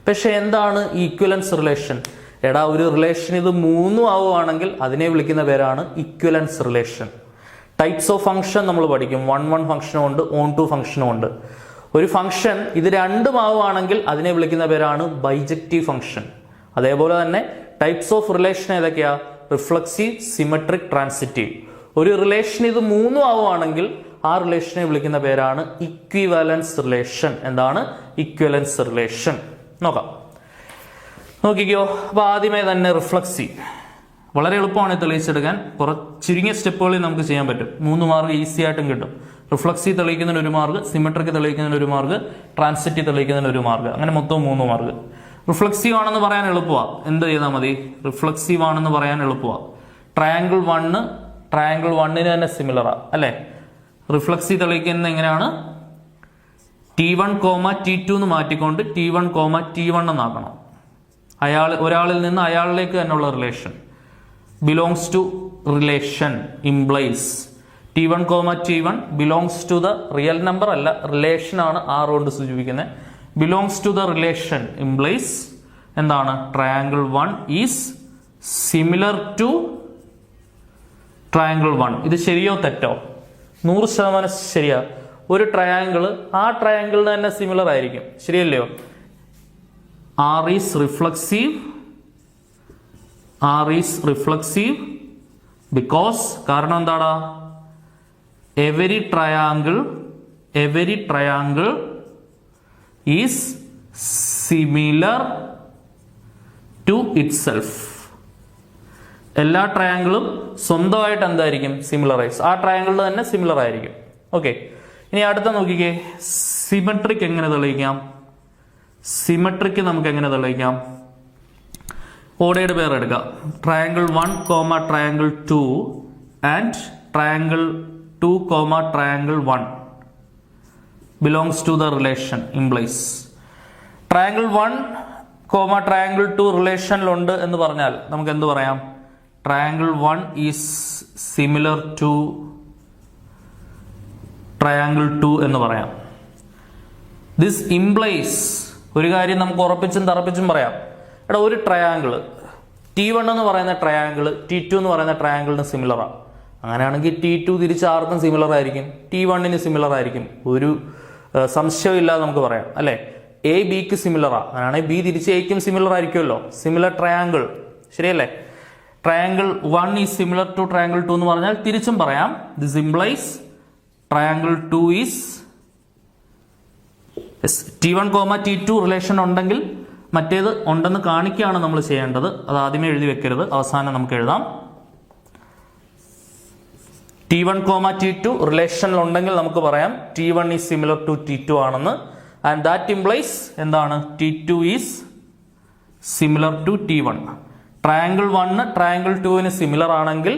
പക്ഷെ എന്താണ് ഈ ഇക്വലൻസ് റിലേഷൻ? എടാ, ഒരു റിലേഷൻ ഇത് 3 ആവുകയാണെങ്കിൽ അതിനെ വിളിക്കുന്ന പേരാണ് ഇക്വലൻസ് റിലേഷൻ. ടൈപ്സ് ഓഫ് ഫംഗ്ഷൻ നമ്മൾ പഠിക്കും. 1 ഫംഗ്ഷനും ഉണ്ട്, ഓൺ 2 ഫംഗ്ഷനും ഉണ്ട്. ഒരു ഫംഗ്ഷൻ ഇത് 2 ആവുകയാണെങ്കിൽ അതിനെ വിളിക്കുന്ന പേരാണ് ബൈജക്റ്റീവ് ഫംഗ്ഷൻ. അതേപോലെ തന്നെ ടൈപ്സ് ഓഫ് റിലേഷൻ ഏതൊക്കെയാ? Reflexive, symmetric, transitive. ഒരു റിലേഷൻ ഇത് 3 ആവുകയാണെങ്കിൽ ആ റിലേഷനെ വിളിക്കുന്ന പേരാണ് ഇക്വിവാലൻസ് റിലേഷൻ. എന്താണ് ഇക്വിവാലൻസ് റിലേഷൻ? നോക്കാം, നോക്കിക്കോ. അപ്പൊ ആദ്യമേ തന്നെ റിഫ്ലക്സീവ് വളരെ എളുപ്പമാണ് തെളിയിച്ചെടുക്കാൻ. ചുരുങ്ങിയ സ്റ്റെപ്പുകളിൽ നമുക്ക് ചെയ്യാൻ പറ്റും. 3 മാർക്ക് ഈസി ആയിട്ടും കിട്ടും. റിഫ്ലക്സീവ് തെളിയിക്കുന്നതിന് 1 മാർക്ക്, സിമെട്രിക് തെളിയിക്കുന്നതിന് 1 മാർക്ക്, ട്രാൻസിറ്റീവ് തെളിയിക്കുന്നതിന് 1 മാർക്ക്, അങ്ങനെ മൊത്തം 3 മാർക്ക്. റിഫ്ലക്സീവ് ആണെന്ന് പറയാൻ എളുപ്പമാണ്. എന്ത് ചെയ്താൽ മതി? റിഫ്ലക്സീവ് ആണെന്ന് പറയാൻ എളുപ്പമാണ്. ട്രയാങ്കിൾ 1ന് തന്നെ സിമിലറാ അല്ലെ? റിഫ്ലക്സീവ് തെളിയിക്കുന്നത് എങ്ങനെയാണ്? T1, T2 എന്ന് മാറ്റിക്കൊണ്ട് T1, T1 എന്നാക്കണം. ഒരാളിൽ നിന്ന് അയാളിലേക്ക് തന്നെയുള്ള relation. Belongs to relation implies T1, T1 belongs to the real number അല്ല, റിലേഷൻ ആണ് R കൊണ്ട് സൂചിപ്പിക്കുന്നത്. Belongs to the relation implies എന്താണ്? Triangle 1 is similar to triangle 1. ഇത് ശരിയോ തെറ്റോ? 100% ശരിയാ. ഒരു ട്രയാങ്കിൾ ആ ട്രയാങ്കിളിന് തന്നെ സിമിലർ ആയിരിക്കും, ശരിയല്ലയോ? ആർ ഈസ് റിഫ്ലക്സീവ് ബിക്കോസ്, കാരണം എന്താടാ, every triangle is similar to itself. എല്ലാ ട്രയാങ്കിളും സ്വന്തമായിട്ട് എന്തായിരിക്കും? സിമിലറൈസ്. ആ ട്രയാങ്കിളിന് തന്നെ സിമിലർ ആയിരിക്കും. ഓക്കെ, ഇനി അടുത്ത നോക്കിക്കേ, സിമെട്രിക് എങ്ങനെ തെളിയിക്കാം? നമുക്ക് എങ്ങനെ തെളിയിക്കാം? ഓടയുടെ പേർ എടുക്കാം. Triangle 1, triangle 2 and triangle 2, triangle 1 belongs to the relation implies. Triangle 1, triangle 2 റിലേഷനിലുണ്ട് എന്ന് പറഞ്ഞാൽ നമുക്ക് എന്ത് പറയാം? Triangle 1 is similar to triangle 2 എന്ന് പറയാം. ദിസ് ഇംപ്ലൈസ്, ഒരു കാര്യം നമുക്ക് ഉറപ്പിച്ചും തറപ്പിച്ചും പറയാം. എടാ, ഒരു ട്രയാങ്കിൾ T1 എന്ന് പറയുന്ന ട്രയാങ്കിൾ T2 എന്ന് പറയുന്ന ട്രയാങ്കിളിന് സിമിലറാണ്. അങ്ങനെയാണെങ്കിൽ T2 തിരിച്ച് ആർക്കും സിമിലർ ആയിരിക്കും, T1ന് സിമിലർ ആയിരിക്കും. ഒരു സംശയമില്ലാതെ നമുക്ക് പറയാം, അല്ലെ? എ ബിക്ക് സിമിലറാ, അങ്ങനെയാണെങ്കിൽ ബി തിരിച്ച് എക്കും സിമിലർ ആയിരിക്കുമല്ലോ. സിമിലർ ട്രയാങ്കിൾ, ശരിയല്ലേ? Triangle 1 is similar to triangle 2 എന്ന് പറഞ്ഞാൽ തിരിച്ചും പറയാം. This implies triangle 2 is T1, T2 relation ഉണ്ടെങ്കിൽ മറ്റേത് ഉണ്ടെന്ന് കാണിക്കുകയാണ് നമ്മൾ ചെയ്യേണ്ടത്. അത് ആദ്യമേ എഴുതി വെക്കരുത്, അവസാനം നമുക്ക് എഴുതാം. T1, T2 റിലേഷനിൽ ഉണ്ടെങ്കിൽ നമുക്ക് പറയാം T1 is similar to T2 ആണെന്ന്. ആൻഡ് ദാറ്റ് ഇംപ്ലൈസ് എന്താണ്? T2 is similar to T1. Triangle 1 triangle 2ന് സിമിലർ ആണെങ്കിൽ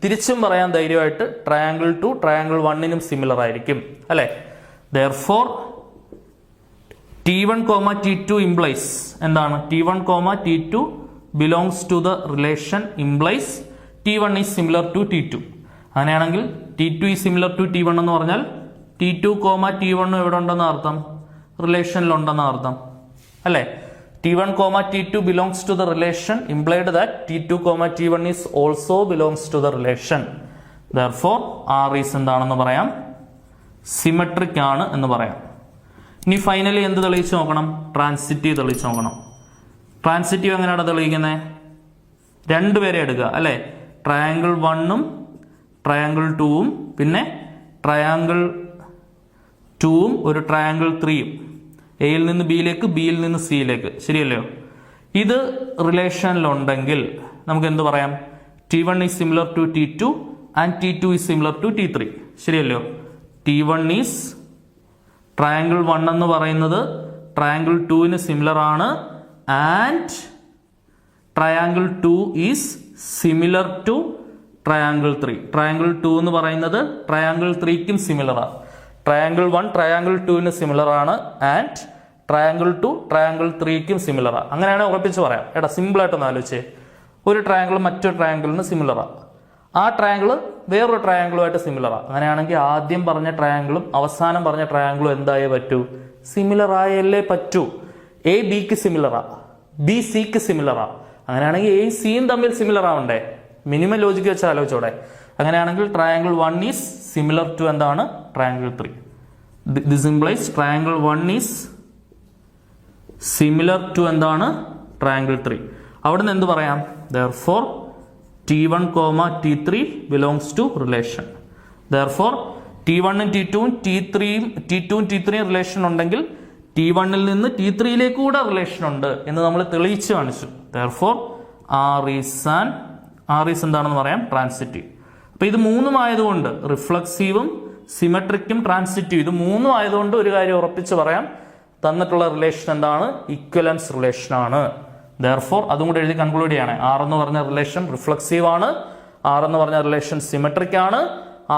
തിരിച്ചും പറയാൻ ധൈര്യമായിട്ട് ട്രയാങ്കിൾ 2 ട്രയാങ്കിൾ 1നും സിമിലർ ആയിരിക്കും, അല്ലെ? Therefore T1, T2 implies എന്താണ്? T1, T2 belongs to the relation implies T1 is similar to T2. അങ്ങനെയാണെങ്കിൽ T2 is similar to T1 എന്ന് പറഞ്ഞാൽ T2, T1 എവിടെ ഉണ്ടെന്ന് അർത്ഥം? റിലേഷനിലുണ്ടെന്ന് അർത്ഥം, അല്ലെ? T1, T2 belongs to the relation implied that T2, T1 is also belongs to the relation. Therefore R is എന്താണെന്ന് പറയാം? സിമെട്രിക് ആണ് എന്ന് പറയാം. ഇനി ഫൈനലി എന്ത് തെളിയിച്ചു നോക്കണം? ട്രാൻസിറ്റീവ് തെളിയിച്ചു നോക്കണം. ട്രാൻസിറ്റീവ് എങ്ങനെയാണ് തെളിയിക്കുന്നത്? രണ്ടുപേരെ എടുക്കുക, അല്ലെ? ട്രയാങ്കിൾ 1ഉം ട്രയാങ്കിൾ 2ഉം പിന്നെ ട്രയാങ്കിൾ 2ഉം ഒരു ട്രയാങ്കിൾ 3ഉം, എയിൽ നിന്ന് ബിയിലേക്ക് ബിയിൽ നിന്ന് സിയിലേക്ക്, ശരിയല്ലോ? ഇത് റിലേഷനിലുണ്ടെങ്കിൽ നമുക്ക് എന്ത് പറയാം? T1 is similar to T2 and T2 is similar to T3, ശരിയല്ലോ? T1 ഈസ് ട്രയാങ്കിൾ 1 എന്ന് പറയുന്നത് ട്രയാങ്കിൾ 2ന് സിമിലർ ആണ് and triangle 2 is similar to triangle 3. Triangle 2 എന്ന് പറയുന്നത് ട്രയാങ്കിൾ 3ക്കും സിമിലറാണ്. ട്രയാങ്കിൾ 1 ട്രയാങ്കിൾ 2ന് സിമിലർ ആണ് ആൻഡ് ട്രയാങ്കിൾ 2 ട്രയാങ്കിൾ 3ക്കും സിമിലറാണ്. അങ്ങനെയാണെങ്കിൽ ഉറപ്പിച്ച് പറയാം. എടാ, സിമ്പിളായിട്ടൊന്ന് ആലോചിച്ചേ. ഒരു ട്രയാങ്കിൾ മറ്റൊരു ട്രയാങ്കിളിന് സിമിലറാണ്, ആ ട്രയാങ്കിൾ വേറൊരു ട്രയാങ്കിളുമായിട്ട് സിമിലറാണ്. അങ്ങനെയാണെങ്കിൽ ആദ്യം പറഞ്ഞ ട്രയാങ്കിളും അവസാനം പറഞ്ഞ ട്രയാങ്കിളും എന്തായേ പറ്റൂ? സിമിലർ ആയല്ലേ പറ്റൂ. എ ബിക്ക് സിമിലറാ, ബി സിക്ക് സിമിലറാ. അങ്ങനെയാണെങ്കിൽ എ സിയും തമ്മിൽ സിമിലർ ആവണ്ടേ? മിനിമം ലോജിക്ക് വെച്ച് ആലോചിച്ചോടെ. അങ്ങനെയാണെങ്കിൽ ട്രയാങ്കിൾ 1 ഈസ് സിമിലർ ടു എന്താണ്? Triangle 3. This implies triangle 1 is similar to എന്താണ്? ട്രയാങ്കിൾ 3. അവിടുന്ന് എന്ത് പറയാം? Therefore T1, T3 belongs to relation. Therefore T1ഉം T2ഉം T2ഉം T3യും റിലേഷൻ ഉണ്ടെങ്കിൽ T1ൽ നിന്ന് T3യിലേക്ക് കൂടെ റിലേഷൻ ഉണ്ട് എന്ന് നമ്മൾ തെളിയിച്ച് കാണിച്ചു. Therefore R is എന്താണെന്ന് പറയാം? ട്രാൻസിറ്റീവ്. അപ്പൊ ഇത് മൂന്നും ആയതുകൊണ്ട്, റിഫ്ലക്സീവും സിമെട്രിക്കും ട്രാൻസിറ്റീവ്, ഇത് മൂന്നും ആയതുകൊണ്ട് ഒരു കാര്യം ഉറപ്പിച്ച് പറയാം, തന്നിട്ടുള്ള റിലേഷൻ എന്താണ്? ഇക്വലൻസ് റിലേഷൻ ആണ്. Therefore അതും കൂടെ എഴുതി കൺക്ലൂഡ് ചെയ്യണേ. R എന്ന് പറഞ്ഞ റിലേഷൻ റിഫ്ലക്സീവ് ആണ്, R എന്ന് പറഞ്ഞ റിലേഷൻ സിമെട്രിക് ആണ്,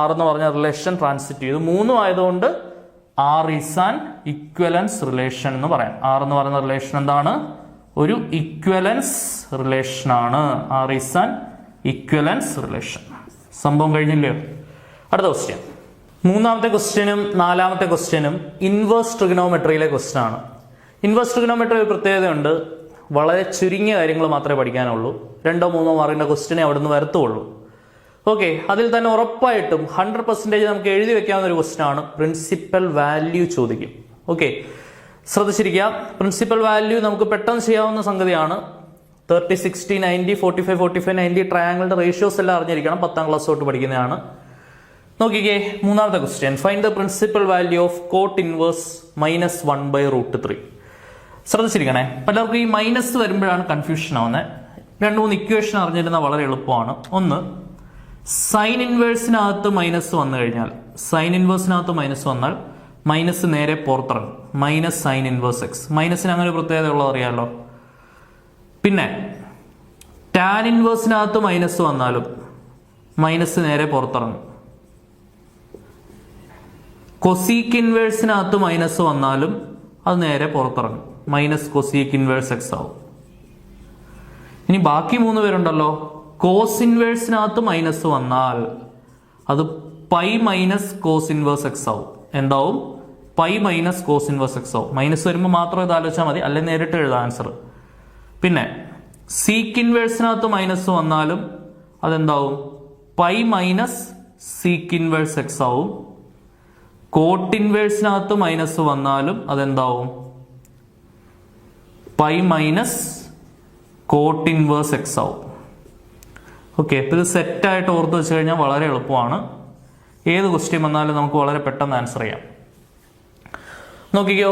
R എന്ന് പറഞ്ഞ റിലേഷൻ ട്രാൻസിറ്റീവ്. ഇത് മൂന്നും ആയതുകൊണ്ട് R is an ഇക്വലൻസ് റിലേഷൻ എന്ന് പറയാം. R എന്ന് പറയുന്ന റിലേഷൻ എന്താണ്? ഒരു ഇക്വലൻസ് റിലേഷൻ ആണ്. R is an ഇക്വലൻസ് relation. സംഭവം കഴിഞ്ഞില്ലയോ? അടുത്ത ക്വസ്റ്റ്യൻ. മൂന്നാമത്തെ ക്വസ്റ്റ്യനും നാലാമത്തെ ക്വസ്റ്റ്യനും ഇൻവേഴ്സ് ട്രിഗണോമെട്രിയിലെ ക്വസ്റ്റ്യൻ ആണ്. ഇൻവേഴ്സ് ട്രിഗണോമെട്രി ഒരു പ്രത്യേകതയുണ്ട്. വളരെ ചുരുങ്ങിയ കാര്യങ്ങൾ മാത്രമേ പഠിക്കാനുള്ളൂ. 2-3 മാർക്കിന്റെ ക്വസ്റ്റ്യനെ അവിടെ നിന്ന് വരത്തുള്ളൂ. ഓക്കെ, അതിൽ തന്നെ ഉറപ്പായിട്ടും 100% നമുക്ക് എഴുതി വെക്കാവുന്ന ഒരു ക്വസ്റ്റ്യൻ ആണ് പ്രിൻസിപ്പൽ വാല്യൂ ചോദിക്കും. ഓക്കെ, ശ്രദ്ധിച്ചിരിക്കുക. പ്രിൻസിപ്പൽ വാല്യൂ നമുക്ക് പെട്ടെന്ന് ചെയ്യാവുന്ന സംഗതിയാണ്. 30, 60, 90, 45, 45, 90 ട്രയാങ്കിളിന്റെ റേഷ്യോസ് എല്ലാം അറിഞ്ഞിരിക്കണം. 10ാം ക്ലാസ് തൊട്ട് പഠിക്കുന്നതാണ്. നോക്കിക്കേ, മൂന്നാമത്തെ question. Find the principal value of coat inverse -1/√3. ശ്രദ്ധിച്ചിരിക്കണേ, പലർക്കും ഈ മൈനസ് വരുമ്പോഴാണ് കൺഫ്യൂഷൻ ആവുന്നത്. 2-3 ഇക്വേഷൻ അറിഞ്ഞിരുന്നാൽ വളരെ എളുപ്പമാണ്. ഒന്ന്, സൈൻ ഇൻവേഴ്സിനകത്ത് മൈനസ് വന്നു കഴിഞ്ഞാൽ, സൈൻ ഇൻവേഴ്സിനകത്ത് മൈനസ് വന്നാൽ മൈനസ് നേരെ പുറത്തിറങ്ങും. Minus sine inverse x. മൈനസിന് അങ്ങനെ ഒരു പ്രത്യേകത ഉള്ളത് അറിയാമല്ലോ. പിന്നെ ടാൻ ഇൻവേഴ്സിനകത്ത് മൈനസ് വന്നാലും മൈനസ് നേരെ പുറത്തിറങ്ങും. കൊസീക്ക് ഇൻവേഴ്സിനകത്ത് മൈനസ് വന്നാലും അത് നേരെ പുറത്തിറങ്ങും. മൈനസ് കൊസീക്ക് ഇൻവേഴ്സ് എക്സ് ആവും. ഇനി ബാക്കി 3 പേരുണ്ടല്ലോ. കോസ് ഇൻവേഴ്സിനകത്ത് മൈനസ് വന്നാൽ അത് pi minus cos inverse x ആവും. എന്താവും? Pi minus cos inverse x ആവും. മൈനസ് വരുമ്പോൾ മാത്രം ഇത് ആലോചിച്ചാൽ മതി, അല്ലെങ്കിൽ നേരിട്ട് എഴുതാം ആൻസർ. പിന്നെ സീക്ക് ഇൻവേഴ്സിനകത്ത് മൈനസ് വന്നാലും അതെന്താവും? Pi minus sec inverse x ആവും. കോട്ട് ഇൻവേഴ്സിനകത്ത് മൈനസ് വന്നാലും അതെന്താവും? Pi minus cot inverse x ആവും. ഓക്കെ, ഇത് സെറ്റായിട്ട് ഓർത്ത് വെച്ച് കഴിഞ്ഞാൽ വളരെ എളുപ്പമാണ്. ഏത് ക്വസ്റ്റ്യൻ വന്നാലും നമുക്ക് വളരെ പെട്ടെന്ന് ആൻസർ ചെയ്യാം. നോക്കിക്കോ,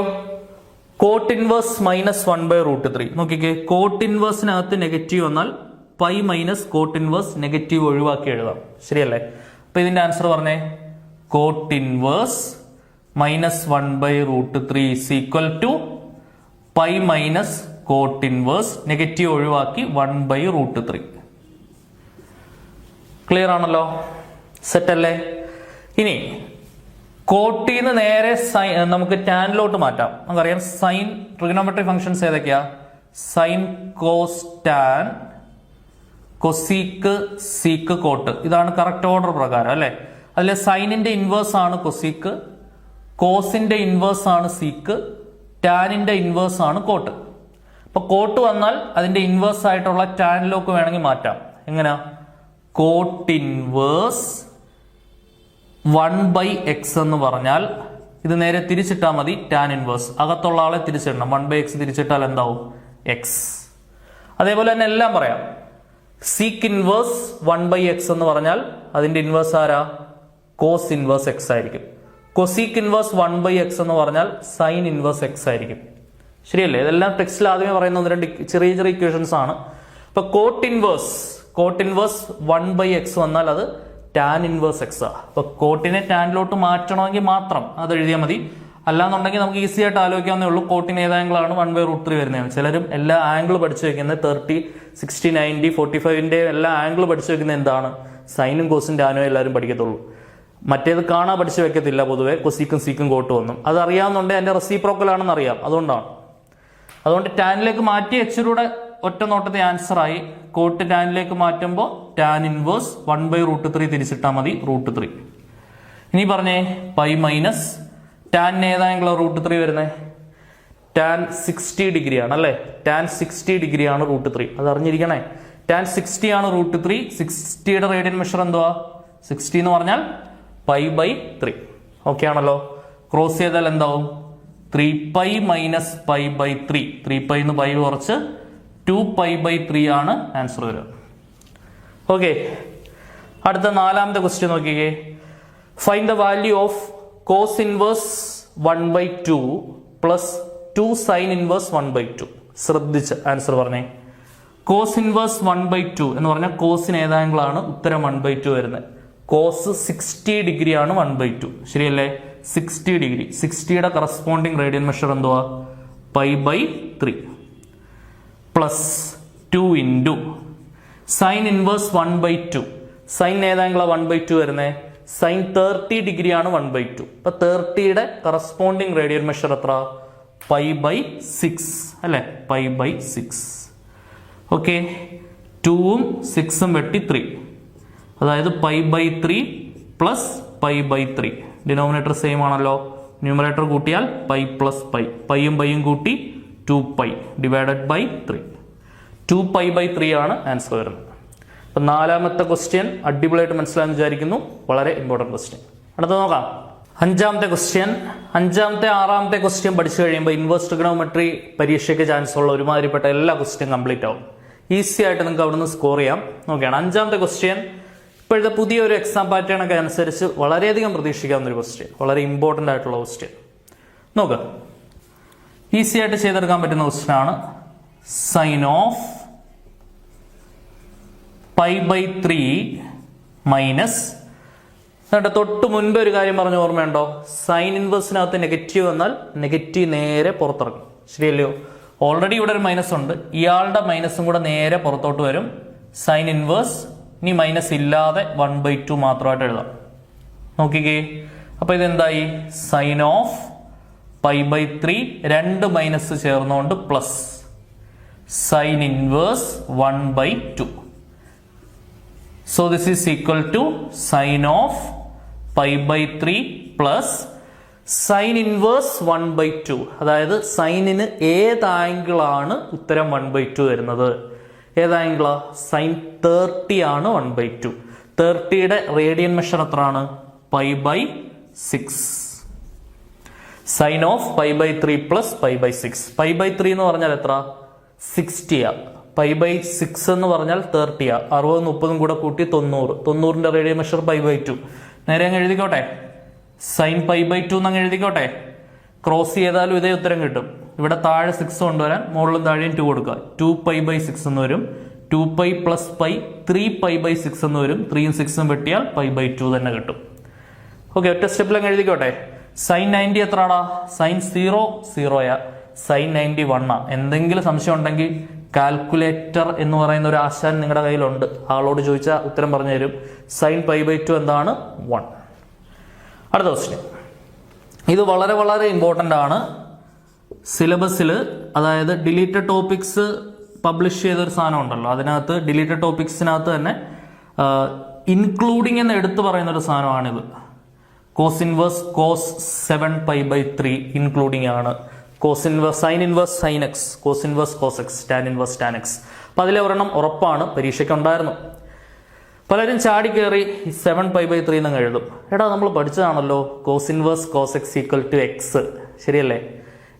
കോട്ട് ഇൻവേഴ്സ് -1/√3. നോക്കിക്കേ, കോട്ട് ഇൻവേഴ്സിനകത്ത് നെഗറ്റീവ് വന്നാൽ pi minus cot inverse negative ഒഴിവാക്കി എഴുതാം. ശരിയല്ലേ? അപ്പൊ ഇതിന്റെ ആൻസർ പറഞ്ഞേ, cot inverse -1/√3 is equal to pi minus cot inverse negative ഒഴിവാക്കി 1/√3. ക്ലിയർ ആണല്ലോ? സെറ്റ് അല്ലേ? ഇനി കോട്ടിന്ന് നേരെ സൈൻ നമുക്ക് ടാനിലോട്ട് മാറ്റാം. നമുക്കറിയാം സൈൻ ട്രിഗണോമെട്രി ഫംഗ്ഷൻസ് ഏതൊക്കെയാ? Sine, cos, tan, cosec, sec, cot. ഇതാണ് കറക്റ്റ് ഓർഡർ പ്രകാരം അല്ലെ. അതിലെ സൈനിന്റെ ഇൻവേഴ്സ് ആണ് കൊസീക്ക്, കോസിന്റെ ഇൻവേഴ്സ് ആണ് സീക്ക്, ടാനിന്റെ ഇൻവേഴ്സ് ആണ് കോട്ട്. അപ്പൊ കോട്ട് വന്നാൽ അതിന്റെ ഇൻവേഴ്സ് ആയിട്ടുള്ള ടാനിലേക്ക് വേണമെങ്കിൽ മാറ്റാം. എങ്ങനെയാ? കോട്ട് ഇൻവേഴ്സ് 1/x എന്ന് പറഞ്ഞാൽ ഇത് നേരെ തിരിച്ചിട്ടാൽ മതി. ടാൻ ഇൻവേഴ്സ് അകത്തുള്ള ആളെ തിരിച്ചിടണം. 1/x തിരിച്ചിട്ടാൽ എന്താവും? എക്സ്. അതേപോലെ തന്നെ എല്ലാം പറയാം. സീക്ക് ഇൻവേഴ്സ് 1/x എന്ന് പറഞ്ഞാൽ അതിന്റെ ഇൻവേഴ്സ് ആരാ? കോസ് ഇൻവേഴ്സ് എക്സ് ആയിരിക്കും. കൊസീക്ക് ഇൻവേഴ്സ് 1/x എന്ന് പറഞ്ഞാൽ സൈൻ ഇൻവേഴ്സ് എക്സ് ആയിരിക്കും. ശരിയല്ലേ? ഇതെല്ലാം ടെക്സ്റ്റിൽ ആദ്യമേ പറയുന്ന 1-2 ചെറിയ ചെറിയ ഇക്വേഷൻസ് ആണ്. ഇപ്പൊ കോട്ട് ഇൻവേഴ്സ് 1/x വന്നാൽ അത് ടാൻ ഇൻവേഴ്സ് എക്സ് ആ. അപ്പൊ കോട്ടിനെ ടാനിലോട്ട് മാറ്റണമെങ്കിൽ മാത്രം അത് എഴുതിയാൽ മതി. അല്ലാന്നുണ്ടെങ്കിൽ നമുക്ക് ഈസി ആയിട്ട് ആലോചിക്കാവുന്നേ ഉള്ളൂ. കോട്ടിന് ഏത് ആംഗിളാണ് 1/√3 വരുന്നത്. ചിലരും എല്ലാ ആംഗിൾ പഠിച്ചു വെക്കുന്നത് 30, 60, 90, 45ന്റെ എല്ലാ ആംഗിൾ പഠിച്ചു വെക്കുന്നത് എന്താണ്? സൈനും കോസും ടാനും എല്ലാവരും പഠിക്കത്തുള്ളൂ. മറ്റേത് കാണാൻ പഠിച്ചു വെക്കത്തില്ല പൊതുവെ. കൊസീക്കും സീക്കും കോട്ടും ഒന്നും അത് അറിയാവുന്നുണ്ടെങ്കിൽ അതിന്റെ റെസിപ്രോക്കൽ ആണെന്ന് അറിയാം. അതുകൊണ്ട് ടാനിലേക്ക് മാറ്റി എച്ചിലൂടെ ഒറ്റ നോട്ടത്തെ ആൻസർ ആയി. കോട്ട് ടാനിലേക്ക് മാറ്റുമ്പോൾ ടാൻ ഇൻവേഴ്സ് 1/√3 തിരിച്ചിട്ടാൽ മതി. √3. ഇനി പറഞ്ഞേ, പൈ മൈനസ് ടാൻ ഏതായെങ്കിലും √3 വരുന്നത്? ടാൻ 60 ഡിഗ്രി ആണ് അല്ലെ. ടാൻ 60 ഡിഗ്രി ആണ് √3. അത് അറിഞ്ഞിരിക്കണേ. ടാൻ 60 ആണ് √3. 60യുടെ റേഡിയൻ മെഷർ എന്തുവാ? 60 എന്ന് പറഞ്ഞാൽ π/3. ഓക്കെ ആണല്ലോ? ക്രോസ് ചെയ്താൽ എന്താവും? 3π മൈനസ് π/3. 3π എന്ന് പൈ കുറച്ച് 2π/3 ആണ് ആൻസർ വരിക. ഓക്കെ, അടുത്ത 4ാമത്തെ ക്വസ്റ്റ്യൻ നോക്കിക്കേ. Find the value of cos inverse 1/2 plus 2 sine inverse 1/2. ശ്രദ്ധിച്ച് ആൻസർ പറഞ്ഞേ. കോസ് ഇൻവേഴ്സ് 1/2 എന്ന് പറഞ്ഞാൽ കോസിന് ഏതാങ്കിളാണ്? ഉത്തരം 1/2 വരുന്നത്. കോസ് 60 ഡിഗ്രി ആണ് 1/2. ശരിയല്ലേ? 60 ഡിഗ്രി. 60യുടെ കറസ്പോണ്ടിങ് റേഡിയൻ മെഷർ എന്തുവാ? π/3 plus 2 into sine inverse 1/2. Sine ഏതാങ്കിളാ 1/2 വരുന്നത്? സൈൻ 30 ഡിഗ്രി ആണ് 1/2. അപ്പൊ 30യുടെ കറസ്പോണ്ടിങ് റേഡിയൻ മെഷർ എത്ര? π/6 അല്ലെ? π/6. ഓക്കെ, 2ഉം 6ഉം വെട്ടി 3. അതായത് π/3 പ്ലസ് π/3. ഡിനോമിനേറ്റർ സെയിം ആണല്ലോ. ന്യൂമറേറ്റർ കൂട്ടിയാൽ പൈ പ്ലസ് പൈ. പൈയും പൈയും കൂട്ടി 2π ഡിവൈഡഡ് ബൈ 3. 2π/3 ആണ് ആൻസർ വരുന്നത്. അപ്പം 4ാമത്തെ ക്വസ്റ്റ്യൻ അടിപൊളിയായിട്ട് മനസ്സിലായെന്ന് വിചാരിക്കുന്നു. വളരെ ഇമ്പോർട്ടൻറ്റ് ക്വസ്റ്റ്യൻ. അടുത്ത നോക്കാം 5ാമത്തെ ക്വസ്റ്റ്യൻ. 5ാമത്തെ 6ാമത്തെ ക്വസ്റ്റ്യൻ പഠിച്ചു കഴിയുമ്പോൾ ഇൻവേഴ്സ് ട്രിഗണോമെട്രി പരീക്ഷയ്ക്ക് ചാൻസ് ഉള്ള ഒരുമാതിരിപ്പെട്ട എല്ലാ ക്വസ്റ്റ്യൻ കംപ്ലീറ്റ് ആവും. ഈസി ആയിട്ട് നിങ്ങൾക്ക് അവിടുന്ന് സ്കോർ ചെയ്യാം. നോക്കിയാണ് 5ാമത്തെ ക്വസ്റ്റ്യൻ. ഇപ്പോഴത്തെ പുതിയൊരു എക്സാം പാറ്റേൺ ഒക്കെ അനുസരിച്ച് വളരെയധികം പ്രതീക്ഷിക്കാവുന്ന ഒരു ക്വസ്റ്റ്യൻ, വളരെ ഇമ്പോർട്ടൻ്റ് ആയിട്ടുള്ള ക്വസ്റ്റ്യൻ. നോക്കുക, ഈസി ആയിട്ട് ചെയ്തെടുക്കാൻ പറ്റുന്ന ക്വസ്റ്റ്യൻ ആണ്. സൈൻ ഓഫ് π/3 മൈനസ്, എന്നിട്ട് തൊട്ട് മുൻപ് ഒരു കാര്യം പറഞ്ഞ ഓർമ്മയുണ്ടോ? സൈൻ ഇൻവേഴ്സിനകത്ത് നെഗറ്റീവ് എന്നാൽ നെഗറ്റീവ് നേരെ പുറത്തിറങ്ങും, ശരിയല്ലയോ? ഓൾറെഡി ഇവിടെ ഒരു മൈനസ് ഉണ്ട്, ഇയാളുടെ മൈനസും കൂടെ നേരെ പുറത്തോട്ട് വരും. സൈൻ ഇൻവേഴ്സ് ഇനി മൈനസ് ഇല്ലാതെ 1/2 മാത്രമായിട്ട് എഴുതാം. നോക്കിക്കേ, അപ്പൊ ഇതെന്തായി? സൈൻ ഓഫ് π/3 2 മൈനസ് ചേർന്നുകൊണ്ട് plus sign inverse 1/2. So this is equal to sin of π/3 plus sin inverse 1/2. അതായത് സൈനിന് ഏത് ആംഗിളാണ് ഉത്തരം 1/2 വരുന്നത്? ഏത് ആംഗിളാ? സൈൻ 30 ആണ് 1/2. 30യുടെ റേഡിയൻ മെഷർ എത്രയാണ്? π/6. Sign of π/3 plus π/6. π/3 എന്ന് പറഞ്ഞാൽ എത്ര? 60 ആ. π/6 എന്ന് പറഞ്ഞാൽ 30 ആ. 60 30 കൂടെ കൂട്ടി 90. 90ന്റെ റേഡിയൻ മെഷർ π/2. നേരെ അങ്ങ് എഴുതിക്കോട്ടെ, സൈൻ π/2 എന്നങ്ങ് എഴുതിക്കോട്ടെ. ക്രോസ് ചെയ്താലും ഇതേ ഉത്തരം കിട്ടും. ഇവിടെ താഴെ 6 കൊണ്ടുവരാൻ മുകളിലും താഴെയും 2 കൊടുക്കുക. 2π/6 എന്ന് വരും. 2π പ്ലസ് π 3π/6 എന്ന് വരും. 3യും 6ഉം വെട്ടിയാൽ π/2 തന്നെ കിട്ടും. ഓക്കെ, ഒറ്റ സ്റ്റെപ്പിലങ്ങ് എഴുതിക്കോട്ടെ. സൈൻ 90 എത്രയാടാ? സൈൻ 0 സൈൻ 91 എന്തെങ്കിലും സംശയം ഉണ്ടെങ്കിൽ കാൽക്കുലേറ്റർ എന്ന് പറയുന്ന ഒരു ആശാൻ നിങ്ങളുടെ കയ്യിലുണ്ട്, ആളോട് ചോദിച്ചാൽ ഉത്തരം പറഞ്ഞു തരും. സൈൻ π/2 എന്താണ്? 1. അടുത്ത ക്വസ്റ്റ്യൻ. ഇത് വളരെ വളരെ ഇമ്പോർട്ടൻ്റ് ആണ് സിലബസിൽ. അതായത് ഡിലീറ്റഡ് ടോപ്പിക്സ് പബ്ലിഷ് ചെയ്തൊരു സാധനം ഉണ്ടല്ലോ, അതിനകത്ത് ഡിലീറ്റഡ് ടോപ്പിക്സിനകത്ത് തന്നെ ഇൻക്ലൂഡിങ് എന്ന് എടുത്തു പറയുന്ന ഒരു സാധനമാണിത്. കോസ് ഇൻവേഴ്സ് കോസ് 7π/3 ഇൻക്ലൂഡിങ് ആണ്. Cos inverse sine inverse sine x, cos inverse cos x, tan inverse tan x. അപ്പൊ അതിലെ ഒരെണ്ണം ഉറപ്പാണ്, പരീക്ഷയ്ക്ക് ഉണ്ടായിരുന്നു. പലരും ചാടി കയറി 7π/3 എന്നങ്ങ് എഴുതും. എടാ, നമ്മൾ പഠിച്ചതാണല്ലോ cos inverse cos x equal to x, ശരിയല്ലേ?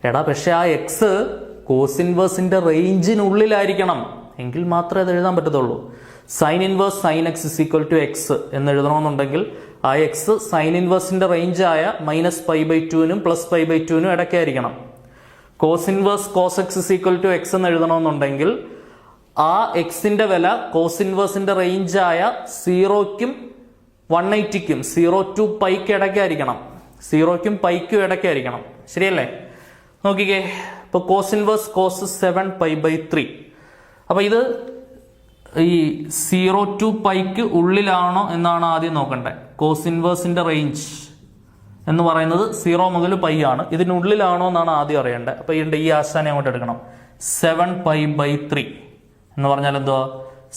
എടാ, പക്ഷെ ആ എക്സ് കോസ് ഇൻവേഴ്സിന്റെ റേഞ്ചിനുള്ളിലായിരിക്കണം, എങ്കിൽ മാത്രമേ അത് എഴുതാൻ പറ്റത്തുള്ളൂ. Sine inverse sine x is equal to x എന്ന് എഴുതണമെന്നുണ്ടെങ്കിൽ ആ എക്സ് സൈൻ ഇൻവേഴ്സിന്റെ റേഞ്ചായ -π/2നും +π/2നും ഇടയ്ക്കായിരിക്കണം. Cos inverse cos x is equal to x എന്ന് എഴുതണമെന്നുണ്ടെങ്കിൽ ആ എക്സിന്റെ വില കോസ് ഇൻവേഴ്സിന്റെ റേഞ്ചായ 0ക്കും 180ക്കും 0 to πക്ക് ഇടയ്ക്കായിരിക്കണം. 0ക്കും πക്കും ഇടയ്ക്കായിരിക്കണം, ശരിയല്ലേ? നോക്കിക്കേ, ഇപ്പൊ കോസ് ഇൻവേഴ്സ് കോസ് 7π/3. അപ്പൊ ഇത് ഈ 0 to πക്ക് ഉള്ളിലാണോ എന്നാണ് ആദ്യം നോക്കണ്ടേ. കോസ് ഇൻവേഴ്സിന്റെ റേഞ്ച് എന്ന് പറയുന്നത് 0 മുതൽ π ആണ്. ഇതിനുള്ളിലാണോ എന്നാണ് ആദ്യം അറിയേണ്ടത്. അപ്പൊ ഈ ആശാനെ അങ്ങോട്ട് എടുക്കണം. 7π/3 എന്ന് പറഞ്ഞാൽ എന്തുവാ?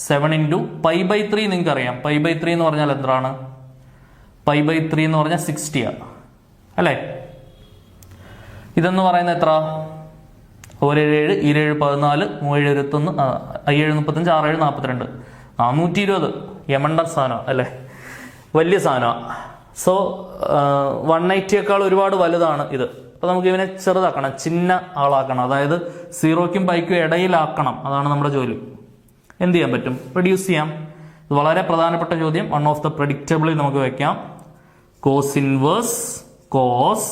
7 into π/3 നിങ്ങൾക്ക് അറിയാം. π/3 എന്ന് പറഞ്ഞാൽ എന്താണ്? π/3 എന്ന് പറഞ്ഞാൽ 60 ആണ്, അല്ലേ? ഇതെന്ന് പറയുന്നത് എത്ര? 1 7 7 14 3 21 5 35 6 42 420. യമണ്ടൻ സാധനം അല്ലേ, വലിയ സാധനമാണ്. സോ 180യേക്കാൾ ഒരുപാട് വലുതാണ് ഇത്. അപ്പൊ നമുക്ക് ഇവനെ ചെറുതാക്കണം, ചിന്ന ആളാക്കണം. അതായത് 0ക്കും πക്കും ഇടയിലാക്കണം. അതാണ് നമ്മുടെ ജോലി. എന്ത് ചെയ്യാൻ പറ്റും? റെഡ്യൂസ് ചെയ്യാം. ഇത് വളരെ പ്രധാനപ്പെട്ട ചോദ്യം, വൺ ഓഫ് ദ പ്രഡിക്റ്റബിളി നമുക്ക് വെക്കാം. Cos inverse cos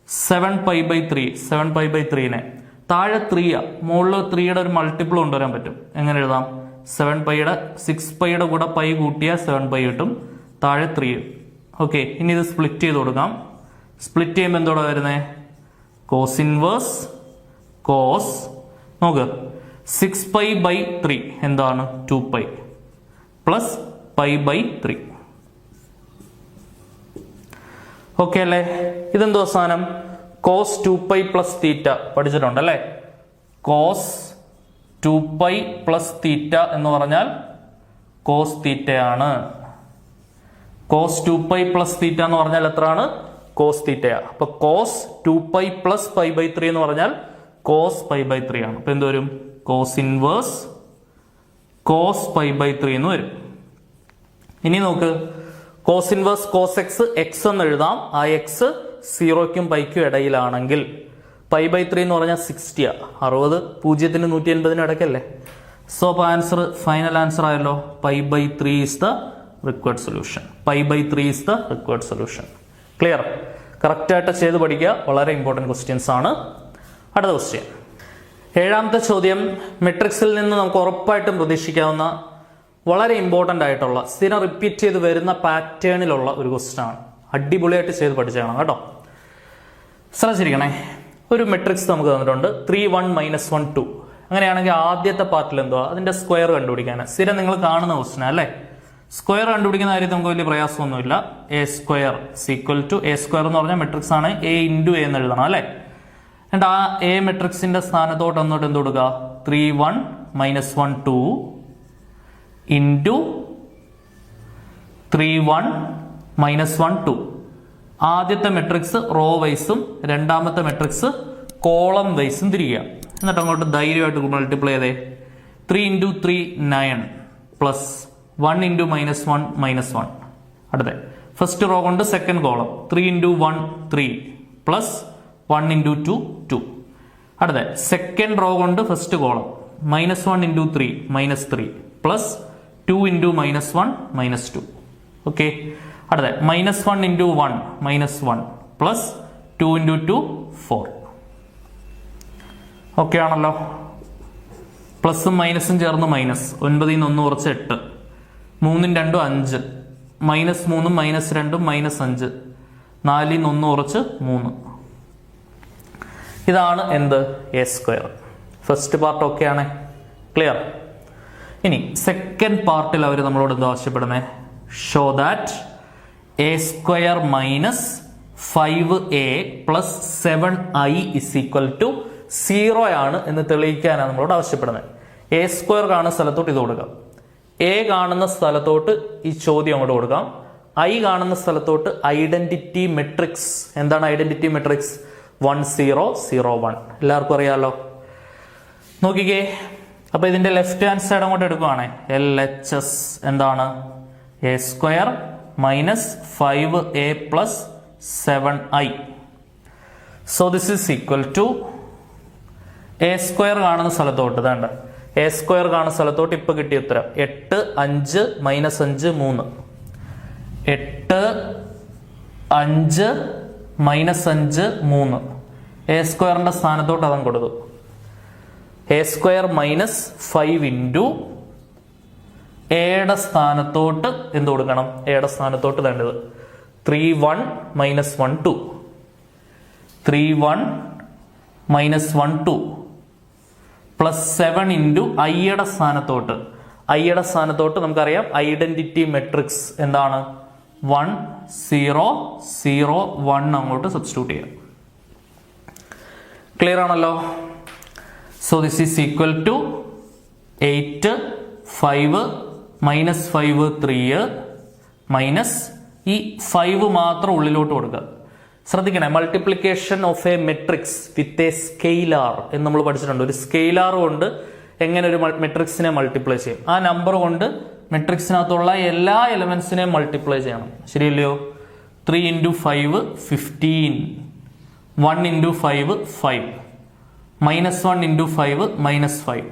7π/3. 7π/3നെ താഴെ 3 മുകളിൽ 3യുടെ ഒരു മൾട്ടിപ്പിൾ കൊണ്ടുവരാൻ പറ്റും. എങ്ങനെ എഴുതാം? 7πയുടെ 6πയുടെ കൂടെ π കൂട്ടിയാൽ 7π കിട്ടും, താഴെ 3. ഓക്കെ, ഇനി ഇത് സ്പ്ലിറ്റ് ചെയ്ത് കൊടുക്കാം. സ്പ്ലിറ്റ് ചെയ്യുമ്പോൾ എന്തോടെ വരുന്നത്? കോസ് ഇൻവേഴ്സ് കോസ്, നോക്ക്, 6π/3 എന്താണ്? 2π പ്ലസ് π/3. ഓക്കെ അല്ലേ? ഇതെന്തോ സാധനം? കോസ് 2π പ്ലസ് തീറ്റ പഠിച്ചിട്ടുണ്ട് അല്ലേ? കോസ് 2π പ്ലസ് തീറ്റ എന്ന് പറഞ്ഞാൽ കോസ് തീറ്റയാണ്. കോസ് 2π പ്ലസ് തീറ്റ എന്ന് പറഞ്ഞാൽ എത്രയാണ്? കോസ് തീറ്റയാണ്. അപ്പൊ കോസ് 2π പ്ലസ് π/3 എന്ന് പറഞ്ഞാൽ കോസ് π/3 ആണ്. അപ്പൊ എന്ത് വരും? കോസ് ഇൻവേഴ്സ് കോസ് π/3 എന്ന് വരും. ഇനി നോക്ക്, cos inverse cos x x എന്ന് എഴുതാം. ആ എക്സ് 0ക്കും പൈക്കും ഇടയിലാണെങ്കിൽ π/3 എന്ന് പറഞ്ഞാൽ 60 60 0-നും 180-നും ഇടയ്ക്കല്ലേ. സോ അപ്പോൾ ആൻസർ, ഫൈനൽ ആൻസർ ആയല്ലോ, π/3 is the required solution. π/3 is the required solution. Clear? Correct ആയിട്ട് ചെയ്ത് പഠിക്കുക. വളരെ ഇമ്പോർട്ടൻറ്റ് ക്വസ്റ്റ്യൻസ് ആണ്. അടുത്ത ക്വസ്റ്റ്യൻ, 7ാമത്തെ ചോദ്യം മെട്രിക്സിൽ നിന്ന് നമുക്ക് ഉറപ്പായിട്ടും പ്രതീക്ഷിക്കാവുന്ന വളരെ ഇമ്പോർട്ടൻ്റ് ആയിട്ടുള്ള സ്ഥിരം റിപ്പീറ്റ് ചെയ്ത് വരുന്ന പാറ്റേണിലുള്ള ഒരു ക്വസ്റ്റ്യൻ ആണ്. അടിപൊളിയായിട്ട് ചെയ്ത് പഠിച്ചേക്കണം കേട്ടോ. ശ്രദ്ധിച്ചിരിക്കണേ. ഒരു മെട്രിക്സ് നമുക്ക് തന്നിട്ടുണ്ട് 3 1 -1 2. അങ്ങനെയാണെങ്കിൽ ആദ്യത്തെ പാർട്ടിൽ എന്തുവാ, അതിന്റെ സ്ക്വയർ കണ്ടുപിടിക്കാൻ സ്ഥിരം നിങ്ങൾ കാണുന്ന ക്വസ്റ്റ്യൻ അല്ലേ. സ്ക്വയർ കണ്ടുപിടിക്കുന്ന കാര്യത്തിൽ നമുക്ക് വലിയ പ്രയാസമൊന്നുമില്ല. A square equal to, a square എന്ന് പറഞ്ഞാൽ മെട്രിക്സ് ആണ്, a × a എന്ന് എഴുതണം അല്ലേ. എന്നിട്ട് ആ എ മെട്രിക്സിന്റെ സ്ഥാനത്തോട്ട് എന്നിട്ട് എന്ത് കൊടുക്കുക, 3 1 -1 2 ഇൻറ്റു 3 1 -1 2. ആദ്യത്തെ മെട്രിക്സ് റോ വൈസും രണ്ടാമത്തെ മെട്രിക്സ് കോളം വൈസും തിരിക്കുക. എന്നിട്ട് അങ്ങോട്ട് ധൈര്യമായിട്ട് മൾട്ടിപ്ലൈ ചെയ്തേ. 3 × 3 9 പ്ലസ് 1 × -1 -1. അടുത്ത ഫസ്റ്റ് റോ കൊണ്ട് സെക്കൻഡ് കോളം 3 × 1 3 പ്ലസ് 1 × 2 2. അടുത്ത സെക്കൻഡ് റോ കൊണ്ട് ഫസ്റ്റ് കോളം -1 × 3 -3 പ്ലസ് 2 × -1 -2. ഓക്കെ. അടുത്ത -1 × 1 -1 പ്ലസ് 2 × 2 4. ഓക്കെ ആണല്ലോ. പ്ലസും മൈനസും ചേർന്ന് മൈനസ്, 9 ൽ 1 കുറച്ച് 8, 3 2 5, -3 -2 -5, 4 ൽ 1 കുറച്ച് 3. ഇതാണ് എന്ത്, a square. First part okay ആണ്, ക്ലിയർ. ഇനി സെക്കൻഡ് പാർട്ടിൽ അവർ നമ്മളോട് എന്താ ആവശ്യപ്പെടുന്നത്, show that a square minus 5a plus 7i is equal to 0 ആണ് എന്ന് തെളിയിക്കാനാണ് നമ്മളോട് ആവശ്യപ്പെടുന്നത്. എ സ്ക്വയർ കാണുന്ന സ്ഥലത്തോട്ട് ഇത് കൊടുക്കാം, എ കാണുന്ന സ്ഥലത്തോട്ട് ഈ ചോദ്യം അങ്ങോട്ട് കൊടുക്കാം, ഐ കാണുന്ന സ്ഥലത്തോട്ട് ഐഡന്റിറ്റി മെട്രിക്സ്. എന്താണ് ഐഡന്റിറ്റി മെട്രിക്സ്? 1 0 0 1. എല്ലാവർക്കും അറിയാലോ. നോക്കിക്കേ, അപ്പൊ ഇതിന്റെ ലെഫ്റ്റ് ഹാൻഡ് സൈഡ് അങ്ങോട്ട് എടുക്കുവാണേ, LHS എന്താണ്, a square minus 5a plus 7i. So this is equal to a square കാണുന്ന സ്ഥലത്തോട്ട് വേണ്ട, എ സ്ക്വയർ കാണുന്ന സ്ഥലത്തോട്ട് ഇപ്പൊ കിട്ടിയ ഉത്തരം 8 5 -5 3. 8 5 -5 3. എ സ്ക്വയറിന്റെ സ്ഥാനത്തോട്ട് അതം കൊടുത്തു. എ സ്ക്വയർ മൈനസ് 5 ഇൻറ്റു എയുടെ സ്ഥാനത്തോട്ട് എന്ത് കൊടുക്കണം, എയുടെ സ്ഥാനത്തോട്ട് വേണ്ടത് 3 1 -1 2. 3 1 -1 2 പ്ലസ് 7 ഇൻറ്റു ഐയുടെ സ്ഥാനത്തോട്ട്, ഐയുടെ സ്ഥാനത്തോട്ട് നമുക്കറിയാം ഐഡന്റിറ്റി മെട്രിക്സ് എന്താണ്, 1 0 0 1 അങ്ങോട്ട് സബ്സ്റ്റിറ്റ്യൂട്ട് ചെയ്യാം. ക്ലിയർ ആണല്ലോ. So this is equal to 8 5 -5 3 minus ഈ 5 മാത്രം ഉള്ളിലോട്ട് കൊടുക്കുക. ശ്രദ്ധിക്കണേ, multiplication of a matrix with a scalar എന്ന് നമ്മൾ പഠിച്ചിട്ടുണ്ട്. ഒരു സ്കെയിലാർ കൊണ്ട് എങ്ങനെ ഒരു മെട്രിക്സിനെ മൾട്ടിപ്ലൈ ചെയ്യും, ആ നമ്പർ കൊണ്ട് മെട്രിക്സിനകത്തുള്ള എല്ലാ എലമെന്റ്സിനെയും മൾട്ടിപ്ലൈ ചെയ്യണം. ശരിയല്ലയോ? 3 × 5 15, 1 × 5 5, -1 × 5 -5,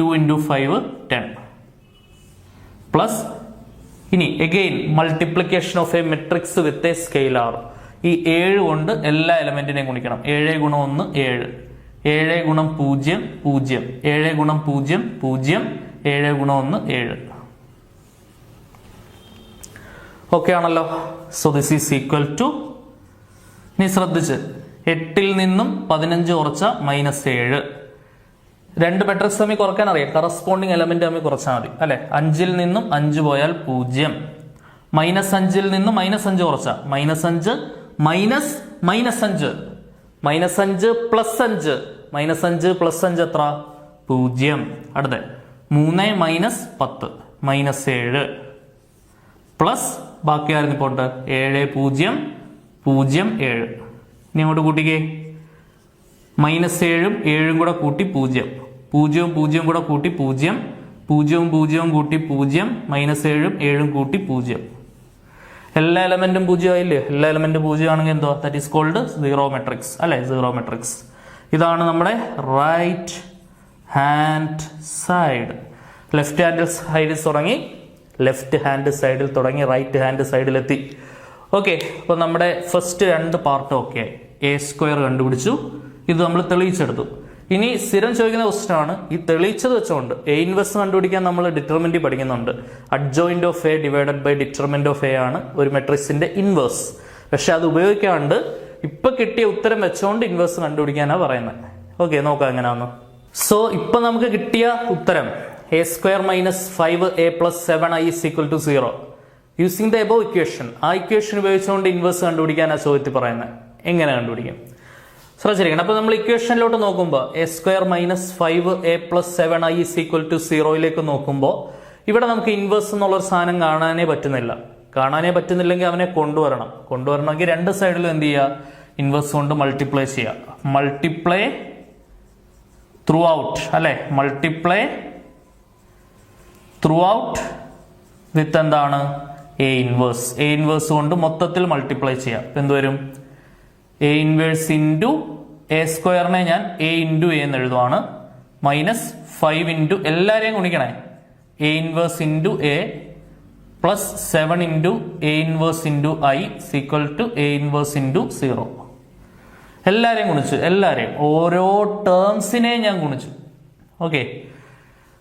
2 × 5 10. പ്ലസ് ഇനി again multiplication of a matrix with a scalar. ഈ 7 കൊണ്ട് എല്ലാ എലമെന്റിനെയും ഗുണിക്കണം. 7 × 1 7, 7 × 0 0, 7 × 0 0, 7 × 1 7. ഓക്കെ ആണല്ലോ. So this is equal to, ഇനി ശ്രദ്ധിച്ച് 8 ൽ നിന്നും 15 കുറച്ച -7. രണ്ട് മെട്രിക്സ് തമ്മിൽ കുറയ്ക്കാൻ അറിയാം, കറസ്പോണ്ടിങ് എലമെന്റ് തമ്മിൽ കുറച്ചാൽ മതി അല്ലെ. 5 ൽ നിന്നും 5 പോയാൽ 0, -5 ൽ നിന്നും -5 കുറച്ച -5 മൈനസ് -5, -5 പ്ലസ് 5, -5 പ്ലസ് 5 എത്ര, 0. അടുത്ത 3 -10 -7 പ്ലസ് ബാക്കി ആയിരുന്നു പോട്ട് 7 0 0 7. ഇനി അങ്ങോട്ട് കൂട്ടിക്കേ, -7 7 കൂടെ കൂട്ടി 0, 0 0 കൂടെ കൂട്ടി 0, പൂജ്യവും പൂജ്യവും കൂട്ടി 0 -7 7 കൂട്ടി 0. എല്ലാ എലമെന്റും 0 ആയില്ലേ? എല്ലാ എലമെന്റും 0 ആണെങ്കിൽ എന്തോ that is called zero matrix അല്ലെ? Zero matrix. ഇതാണ് നമ്മുടെ right hand side. Left hand സൈഡിൽ തുടങ്ങി റൈറ്റ് ഹാൻഡ് സൈഡിലെത്തി. ഓക്കെ, അപ്പൊ നമ്മുടെ first 2 part okay. A square കണ്ടുപിടിച്ചു, ഇത് നമ്മൾ തെളിയിച്ചെടുത്തു. ഇനി സ്ഥിരം ചോദിക്കുന്ന ക്വസ്റ്റൻ ആണ്, ഈ തെളിയിച്ചത് വെച്ചുകൊണ്ട് എ ഇൻവേഴ്സ് കണ്ടുപിടിക്കാൻ നമ്മൾ ഡിറ്റർമിനന്റ് പഠിക്കുന്നുണ്ട്. Adjoint of a divided by determinant of a ആണ് ഒരു മെട്രിക്സിന്റെ ഇൻവേഴ്സ്. പക്ഷെ അത് ഉപയോഗിക്കാണ്ട് ഇപ്പൊ കിട്ടിയ ഉത്തരം വെച്ചുകൊണ്ട് ഇൻവേഴ്സ് കണ്ടുപിടിക്കാനാണ് പറയുന്നത്. ഓക്കെ, നോക്കാം എങ്ങനെയാന്ന്. സോ ഇപ്പൊ നമുക്ക് കിട്ടിയ ഉത്തരം A square -5a + 7i = 0 using the above equation. ആ ഇക്വേഷൻ ഉപയോഗിച്ചുകൊണ്ട് ഇൻവേഴ്സ് കണ്ടുപിടിക്കാനാണ് ചോദ്യത്തിൽ പറയുന്നത്. എങ്ങനെ കണ്ടുപിടിക്കും ശ്രദ്ധിച്ചിരിക്കണം. അപ്പൊ നമ്മൾ ഇക്വേഷനിലോട്ട് നോക്കുമ്പോൾ എ സ്ക്വയർ -5a + 7i = 0 നോക്കുമ്പോൾ ഇവിടെ നമുക്ക് ഇൻവേഴ്സ് എന്നുള്ളൊരു സാധനം കാണാനേ പറ്റുന്നില്ലെങ്കിൽ അവനെ കൊണ്ടുവരണമെങ്കിൽ 2 സൈഡിലും എന്ത് ചെയ്യുക? ഇൻവേഴ്സ് കൊണ്ട് മൾട്ടിപ്ലൈ ചെയ്യുക. മൾട്ടിപ്ലൈ ത്രൂ ഔട്ട് അല്ലെ? മൾട്ടിപ്ലൈ ത്രൂ ഔട്ട് വിത്ത് എന്താണ്? എ ഇൻവേഴ്സ് കൊണ്ട് മൊത്തത്തിൽ മൾട്ടിപ്ലൈ ചെയ്യാം. എന്തുവരും? എ ഇൻവേഴ്സ് ഇൻറ്റു എ സ്ക്വയറിനെ ഞാൻ എ ഇൻറ്റു എ എന്ന് എഴുതുവാണ്. -5 ഇൻറ്റു എല്ലാരെയും ഗുണിക്കണേ. A inverse into a plus 7 into a inverse into i = a inverse into 0. എല്ലാരെയും ഗുണിച്ചു, ഓരോ ടേംസിനെയും ഞാൻ ഗുണിച്ചു. ഓക്കെ,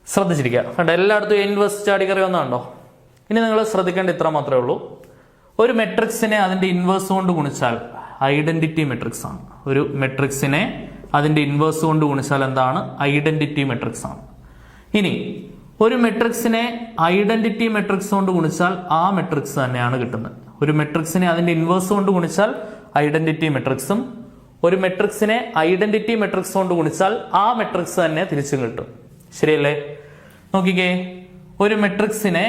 ശ്രദ്ധിച്ചിരിക്കുക. കണ്ടോ, എല്ലായിടത്തും എ ഇൻവേഴ്സ് ചാടിക്കറി ഒന്നാണ്ടോ? ഇനി നിങ്ങൾ ശ്രദ്ധിക്കേണ്ട ഇത്ര മാത്രമേ ഉള്ളൂ. ഒരു മെട്രിക്സിനെ അതിന്റെ ഇൻവേഴ്സ് കൊണ്ട് ഗുണിച്ചാൽ ഐഡന്റിറ്റി മെട്രിക്സ് ആണ്. ഒരു മെട്രിക്സിനെ അതിന്റെ ഇൻവേഴ്സ് കൊണ്ട് ഗുണിച്ചാൽ എന്താണ്? ഐഡന്റിറ്റി മെട്രിക്സ് ആണ്. ഇനി ഒരു മെട്രിക്സിനെ ഐഡന്റിറ്റി മെട്രിക്സ് കൊണ്ട് ഗുണിച്ചാൽ ആ മെട്രിക്സ് തന്നെയാണ് കിട്ടുന്നത്. ഒരു മെട്രിക്സിനെ അതിന്റെ ഇൻവേഴ്സ് കൊണ്ട് ഗുണിച്ചാൽ ഐഡന്റിറ്റി മെട്രിക്സും, ഒരു മെട്രിക്സിനെ ഐഡന്റിറ്റി മെട്രിക്സ് കൊണ്ട് ഗുണിച്ചാൽ ആ മെട്രിക്സ് തന്നെ തിരിച്ചും കിട്ടും. ശരിയല്ലേ? നോക്കിക്കേ, ഒരു മെട്രിക്സിനെ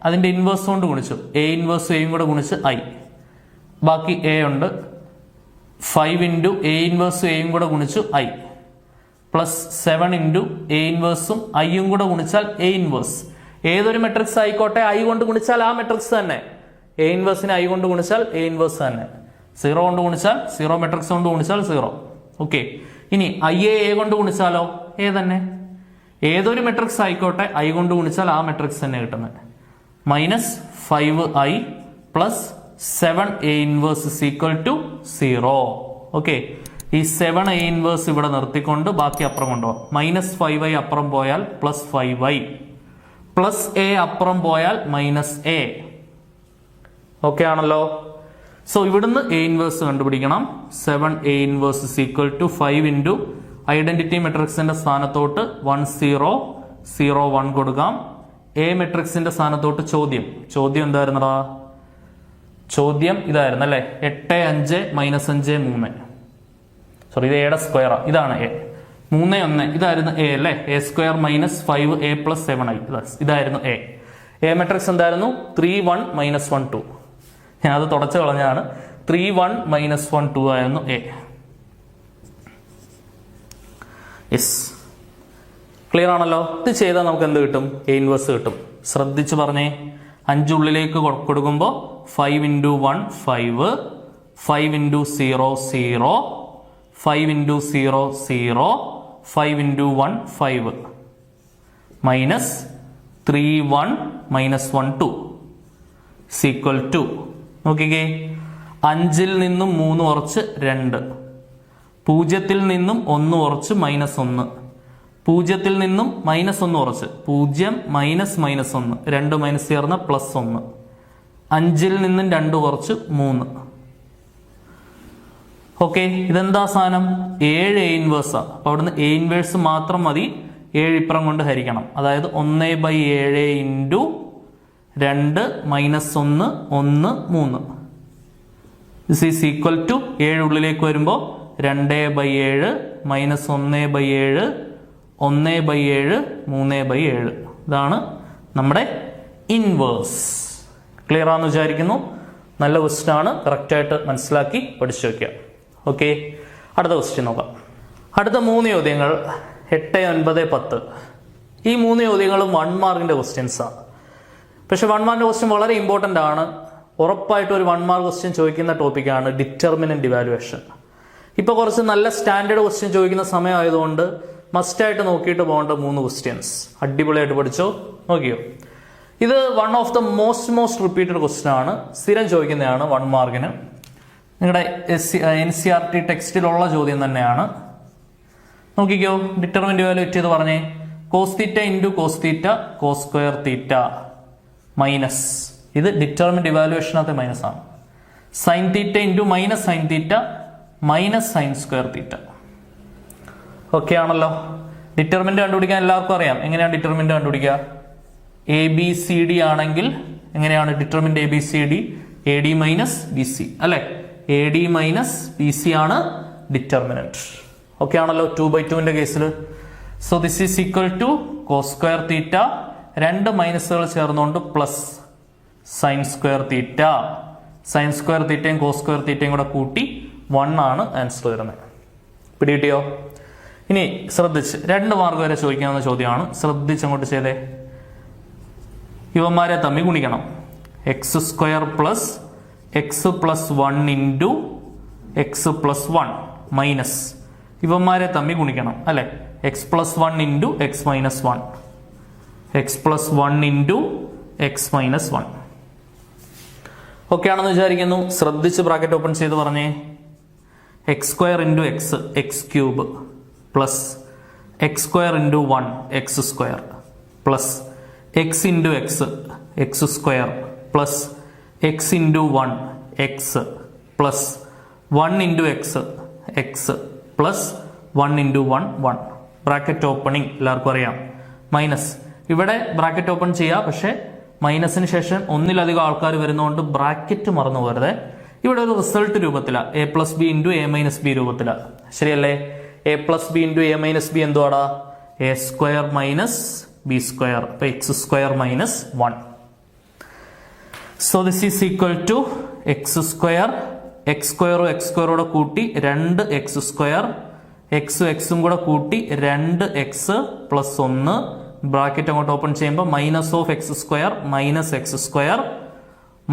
അതിന്റെ ഇൻവേഴ്സ് കൊണ്ട് ഗുണിച്ചു, എ ഇൻവേഴ്സ് എയും കൂടെ ഗുണിച്ച് i, ബാക്കി എ ഉണ്ട്. 5 ഇൻറ്റു എ ഇൻവേഴ്സ് എയും കൂടെ ഗുണിച്ചു i പ്ലസ് 7 ഇൻറ്റു എ ഇൻവേഴ്സും ഐയും കൂടെ ഗുണിച്ചാൽ എ ഇൻവേഴ്സ്. ഏതൊരു മെട്രിക്സ് ആയിക്കോട്ടെ i കൊണ്ട് ഗുണിച്ചാൽ ആ മെട്രിക്സ് തന്നെ. എ ഇൻവേഴ്സിനെ i കൊണ്ട് ഗുണിച്ചാൽ എ ഇൻവേഴ്സ് തന്നെ. 0 കൊണ്ട് ഗുണിച്ചാൽ 0 മെട്രിക്സ് കൊണ്ട് ഗുണിച്ചാൽ 0. ഓക്കെ, ഇനി i എ കൊണ്ട് ഗുണിച്ചാലോ? എ തന്നെ. ഏതൊരു മെട്രിക്സ് ആയിക്കോട്ടെ i കൊണ്ട് ഗുണിച്ചാൽ ആ മെട്രിക്സ് തന്നെ കിട്ടുന്നത്. -5i plus 7a inverse = 0. Okay, ഈ 7a ഇൻവേഴ്സ് ഇവിടെ നിർത്തിക്കൊണ്ട് ബാക്കി അപ്പുറം കൊണ്ടുപോകാം. -5i അപ്പുറം പോയാൽ +5i പ്ലസ് a അപ്പുറം പോയാൽ -a. ഓക്കെ ആണല്ലോ? സോ ഇവിടുന്ന് എ ഇൻവേഴ്സ് കണ്ടുപിടിക്കണം. 7a ഇൻവേഴ്സ് = 5 ഇൻറ്റു ഐഡന്റിറ്റി മെട്രിക്സിന്റെ സ്ഥാനത്തോട്ട് 1 0 0 1 കൊടുക്കാം. എ മെട്രിക്സിന്റെ സ്ഥാനത്തോട്ട് ചോദ്യം എന്തായിരുന്നടാ? ചോദ്യം ഇതായിരുന്നു അല്ലെ? 8 5 -5 3. സോറി, ഇത് എയുടെ സ്ക്വയറാ. ഇതാണ് എ. 3 1 ഇതായിരുന്നു എ അല്ലെ? എ സ്ക്വയർ -5a + 7i ഇതായിരുന്നു എ. എ മെട്രിക്സ് എന്തായിരുന്നു? 3 1 -1 2. ഞാൻ അത് തുടച്ചു കളഞ്ഞാണ്. 3 1 -1 2 ആയിരുന്നു എ. യെസ്, ക്ലിയർ ആണല്ലോ? ഇത് ചെയ്താൽ നമുക്ക് എന്ത് കിട്ടും? എ ഇൻവേഴ്സ് കിട്ടും. ശ്രദ്ധിച്ച് പറഞ്ഞേ. 5 ഉള്ളിലേക്ക് കൊടുക്കുമ്പോൾ 5 ഇൻറ്റു 1 5, 5 ഇൻറ്റു 0 0, 5 ഇൻറ്റു 0 0, 5 ഇൻറ്റു 1 5, -3 1 -1 2 = 2. നോക്കിക്കേ, 5ൽ നിന്നും 3 കുറച്ച് 2, 0ൽ നിന്നും 1 കുറച്ച് -1, 0ൽ നിന്നും -1 കുറച്ച് 0 -1, 2 മൈനസ് ചേർന്ന +1, 5ൽ നിന്നും 2 കുറച്ച് 3. ഓക്കെ, ഇതെന്താ സാധനം? 7 എ ഇൻവേഴ്സാ. അപ്പൊ അവിടുന്ന് എ ഇൻവേഴ്സ് മാത്രം മതി, 7 ഇപ്പുറം കൊണ്ട് ഹരിക്കണം. അതായത് 1/7 into 2 -1 1 3 this is equal to 7 ഉള്ളിലേക്ക് വരുമ്പോൾ 2/7 -1/7 1/7 3/7. ഇതാണ് നമ്മുടെ ഇൻവേഴ്സ്. ക്ലിയർ ആണെന്ന് വിചാരിക്കുന്നു. നല്ല ക്വസ്റ്റ്യൻ ആണ്, കറക്റ്റായിട്ട് മനസ്സിലാക്കി പഠിച്ചു വയ്ക്കുക. ഓക്കെ, അടുത്ത ക്വസ്റ്റ്യൻ നോക്കാം. അടുത്ത 3 ചോദ്യങ്ങൾ 8 9 10. ഈ 3 ചോദ്യങ്ങളും 1 മാർക്കിന്റെ ക്വസ്റ്റ്യൻസാണ്. പക്ഷെ 1 മാർക്കിന്റെ ക്വസ്റ്റ്യൻ വളരെ ഇമ്പോർട്ടൻ്റ് ആണ്. ഉറപ്പായിട്ടും ഒരു 1 മാർക്ക് ക്വസ്റ്റ്യൻ ചോദിക്കുന്ന ടോപ്പിക്കാണ് ഡിറ്റർമിനന്റ് ഇവാലുവേഷൻ. ഇപ്പോൾ കുറച്ച് നല്ല സ്റ്റാൻഡേർഡ് ക്വസ്റ്റ്യൻ ചോദിക്കുന്ന സമയമായതുകൊണ്ട് മസ്റ്റായിട്ട് നോക്കിയിട്ട് പോകേണ്ട 3 ക്വസ്റ്റ്യൻസ് അടിപൊളിയായിട്ട് പഠിച്ചോ. നോക്കിയോ, ഇത് one of the most repeated question ആണ്. സ്ഥിരം ചോദിക്കുന്നതാണ് 1 മാർക്കിന്. നിങ്ങളുടെ NCERT ടെക്സ്റ്റിലുള്ള ചോദ്യം തന്നെയാണ്. നോക്കിക്കോ, ഡിറ്റർമിനന്റ് ഇവാലുവേറ്റ് ചെയ്ത് പറഞ്ഞേ. Cos theta into cos theta cos square theta minus, ഇത് ഡിറ്റർമിനന്റ് ഇവാലുവേഷനകത്തെ മൈനസ് ആണ്. Sine theta into minus sine theta minus sine square theta. Okay ആണല്ലോ. ഡിറ്റർമിനന്റ് കണ്ടുപിടിക്കാൻ എല്ലാവർക്കും അറിയാം. എങ്ങനെയാണ് ഡിറ്റർമിനന്റ് കണ്ടുപിടിക്കുക? ABCD ആണെങ്കിൽ എങ്ങനെയാണ് determinant ABCD? AD minus BC അല്ലെ? AD മൈനസ് BC ആണ് ഡിറ്റർമിനന്റ്. ഓക്കെ ആണല്ലോ 2/2ന്റെ കേസിൽ. So this is equal to cos square theta, 2 മൈനസുകൾ ചേർന്നുകൊണ്ട് പ്ലസ് സൈൻ സ്ക്വയർ തീറ്റ. സൈൻ സ്ക്വയർ തീറ്റയും കോസ് സ്ക്വയർ തീറ്റയും കൂടെ കൂട്ടി 1 ആണ് ആൻസർ വരുന്നത്. പിടികിട്ടിയോ? ഇനി ശ്രദ്ധിച്ച് 2 മാർക്ക് വരെ ചോദിക്കാവുന്ന ചോദ്യമാണ്. ശ്രദ്ധിച്ചങ്ങോട്ട് ചെയ്തേ. ഇവന്മാരെ തമ്മിൽ ഗുണിക്കണം. X square plus X plus 1 into X plus 1 minus ഇവന്മാരെ തമ്മിൽ ഗുണിക്കണം അല്ലെ? X plus 1 into X minus 1, X plus 1 into X minus 1. Okay ആണെന്ന് വിചാരിക്കുന്നു. ശ്രദ്ധിച്ച് ബ്രാക്കറ്റ് ഓപ്പൺ ചെയ്ത് പറഞ്ഞേ. X square into X, X cube plus X square into 1 X square plus X into X, X square plus X into 1 X plus 1 into X, X plus 1 into 1 1. Bracket opening എല്ലാവർക്കും അറിയാം. Minus, ഇവിടെ bracket open ചെയ്യുക. പക്ഷെ മൈനസിന് ശേഷം ഒന്നിലധികം ആൾക്കാർ വരുന്നതുകൊണ്ട് bracket മറന്നു പോരുത്. ഇവിടെ ഒരു റിസൾട്ട് രൂപത്തിലാണ്, A plus b into A minus b രൂപത്തിലാണ്. ശരിയല്ലേ? A plus b into A minus b എന്തുവാടാ? A square minus b square. അപ്പൊ x square minus 1. So this is equal to x square, x സ്ക്വയറും x സ്ക്വയറോടെ കൂട്ടി 2 x square, എക്സും എക്സും കൂടെ കൂട്ടി 2 എക്സ് പ്ലസ് 1. ബ്രാക്കറ്റ് അങ്ങോട്ട് ഓപ്പൺ ചെയ്യുമ്പോൾ minus of x square minus x square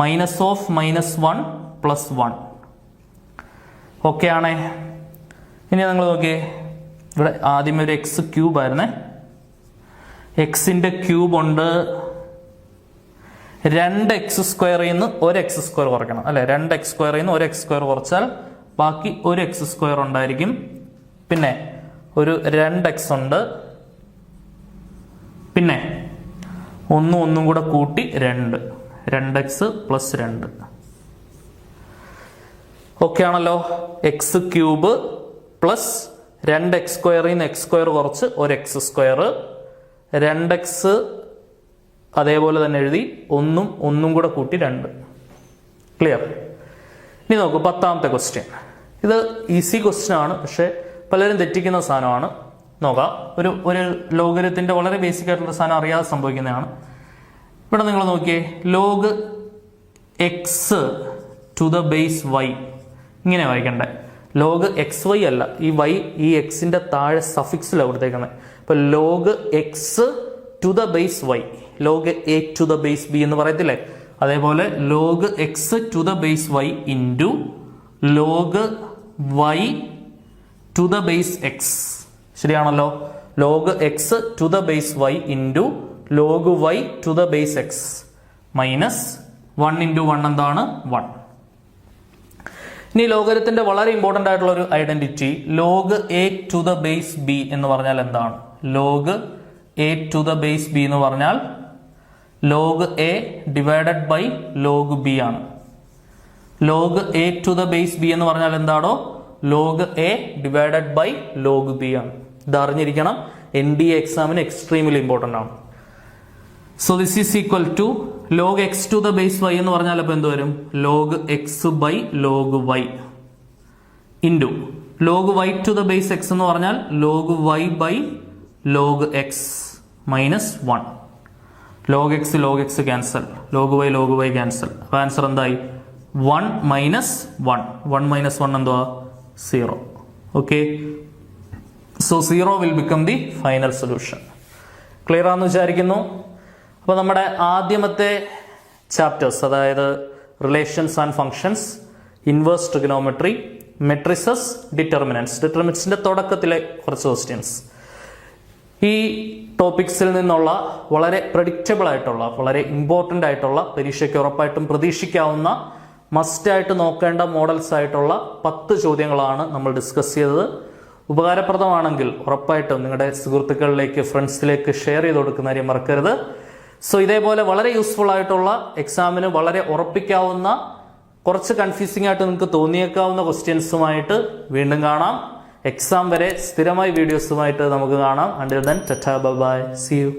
minus of minus 1 plus 1. Okay ആണേ. ഇനി നിങ്ങൾ നോക്കിയേ, ഇവിടെ ആദ്യം ഒരു എക്സ് ക്യൂബ് ആയിരുന്നേ. എക്സിന്റെ ക്യൂബ് ഉണ്ട്. 2 എക്സ് സ്ക്വയറിൽ നിന്ന് 1 എക്സ് സ്ക്വയർ കുറയ്ക്കണം അല്ലെ? 2 എക്സ് സ്ക്വയറിൽ നിന്ന് 1 എക്സ് സ്ക്വയർ കുറച്ചാൽ ബാക്കി 1 എക്സ് സ്ക്വയർ ഉണ്ടായിരിക്കും. പിന്നെ ഒരു 2 എക്സ് ഉണ്ട്. പിന്നെ ഒന്നും കൂടെ കൂട്ടി 2 എക്സ് പ്ലസ് 2. ഓക്കെ ആണല്ലോ. എക്സ് ക്യൂബ് പ്ലസ് 2 എക്സ് സ്ക്വയറിൽ നിന്ന് എക്സ് സ്ക്വയർ കുറച്ച് 1 എക്സ് സ്ക്വയർ, 2 എക്സ് അതേപോലെ തന്നെ എഴുതി, ഒന്നും കൂടെ കൂട്ടി 2. ക്ലിയർ? ഇനി നോക്കൂ 10ാമത്തെ ക്വസ്റ്റ്യൻ. ഇത് ഈസി ക്വസ്റ്റ്യൻ ആണ്, പക്ഷെ പലരും തെറ്റിക്കുന്ന സാധനമാണ്. നോക്കാം. ഒരു ലോഗരിത്തിന്റെ വളരെ ബേസിക് ആയിട്ടുള്ള സാധനം അറിയാതെ സംഭവിക്കുന്നതാണ്. ഇവിടെ നിങ്ങൾ നോക്കിയേ, log x to the base y ഇങ്ങനെ വായിക്കണ്ടേ. ലോഗ് എക്സ് വൈ അല്ല, ഈ വൈ ഈ എക്സിന്റെ താഴെ സഫിക്സിലാണ് കൊടുത്തേക്കുന്നത്. ഇപ്പൊ log x to the base y, log a to the base b എന്ന് പറയത്തില്ലേ, അതേപോലെ log x to the base y into log y to the base x. ശരിയാണല്ലോ? Log x to the base y into log y to the base x minus 1 into 1 എന്താണ്? 1. ഇനി ലോഗരിത്തിന്റെ വളരെ important ആയിട്ടുള്ള ഒരു identity, log a to the base b എന്ന് പറഞ്ഞാൽ എന്താണ്? Log a to the base b എന്ന് പറഞ്ഞാൽ log a divided by log b ആണ്. Log a to the base b എന്ന് പറഞ്ഞാൽ എന്താണോ? Log a divided by log b ആണ്. ഇത് അറിഞ്ഞിരിക്കണം. NDA എക്സാമിന് എക്സ്ട്രീംലി ഇമ്പോർട്ടന്റ് ആണ്. So this is equal to log x to the base y എന്ന് പറഞ്ഞാൽ അപ്പൊ എന്ത് വരും? Log x by log y into log y to the base x എന്ന് പറഞ്ഞാൽ log y by log X minus 1. Log x cancel, log y cancel. അപ്പൊ answer എന്തായി? 1 minus 1. 1 minus 1 എന്തുവാ? 0. Okay. So 0 will become the final solution. Clear ആണെന്ന് വിചാരിക്കുന്നു. അപ്പോൾ നമ്മുടെ ആദ്യമത്തെ ചാപ്റ്റേഴ്സ്, അതായത് relations and functions, inverse trigonometry, matrices, ഡിറ്റർമിനൻസിന്റെ തുടക്കത്തിലെ കുറച്ച് ക്വസ്റ്റ്യൻസ്, ഈ ടോപ്പിക്സിൽ നിന്നുള്ള വളരെ പ്രഡിക്റ്റബിൾ ആയിട്ടുള്ള, വളരെ ഇമ്പോർട്ടൻ്റ് ആയിട്ടുള്ള, പരീക്ഷയ്ക്ക് ഉറപ്പായിട്ടും പ്രതീക്ഷിക്കാവുന്ന, മസ്റ്റായിട്ട് നോക്കേണ്ട മോഡൽസ് ആയിട്ടുള്ള 10 ചോദ്യങ്ങളാണ് നമ്മൾ ഡിസ്കസ് ചെയ്തത്. ഉപകാരപ്രദമാണെങ്കിൽ ഉറപ്പായിട്ടും നിങ്ങളുടെ സുഹൃത്തുക്കളിലേക്ക്, ഫ്രണ്ട്സിലേക്ക് ഷെയർ ചെയ്ത് കൊടുക്കുന്ന കാര്യം മറക്കരുത്. സോ ഇതേപോലെ വളരെ യൂസ്ഫുൾ ആയിട്ടുള്ള, എക്സാമിന് വളരെ ഉറപ്പിക്കാവുന്ന, കുറച്ച് കൺഫ്യൂസിംഗ് ആയിട്ട് നിങ്ങൾക്ക് തോന്നിയേക്കാവുന്ന ക്വസ്റ്റ്യൻസുമായിട്ട് വീണ്ടും കാണാം. എക്സാം വരെ സ്ഥിരമായി വീഡിയോസുമായിട്ട് നമുക്ക് കാണാം. Until then, tata, bye bye, see U.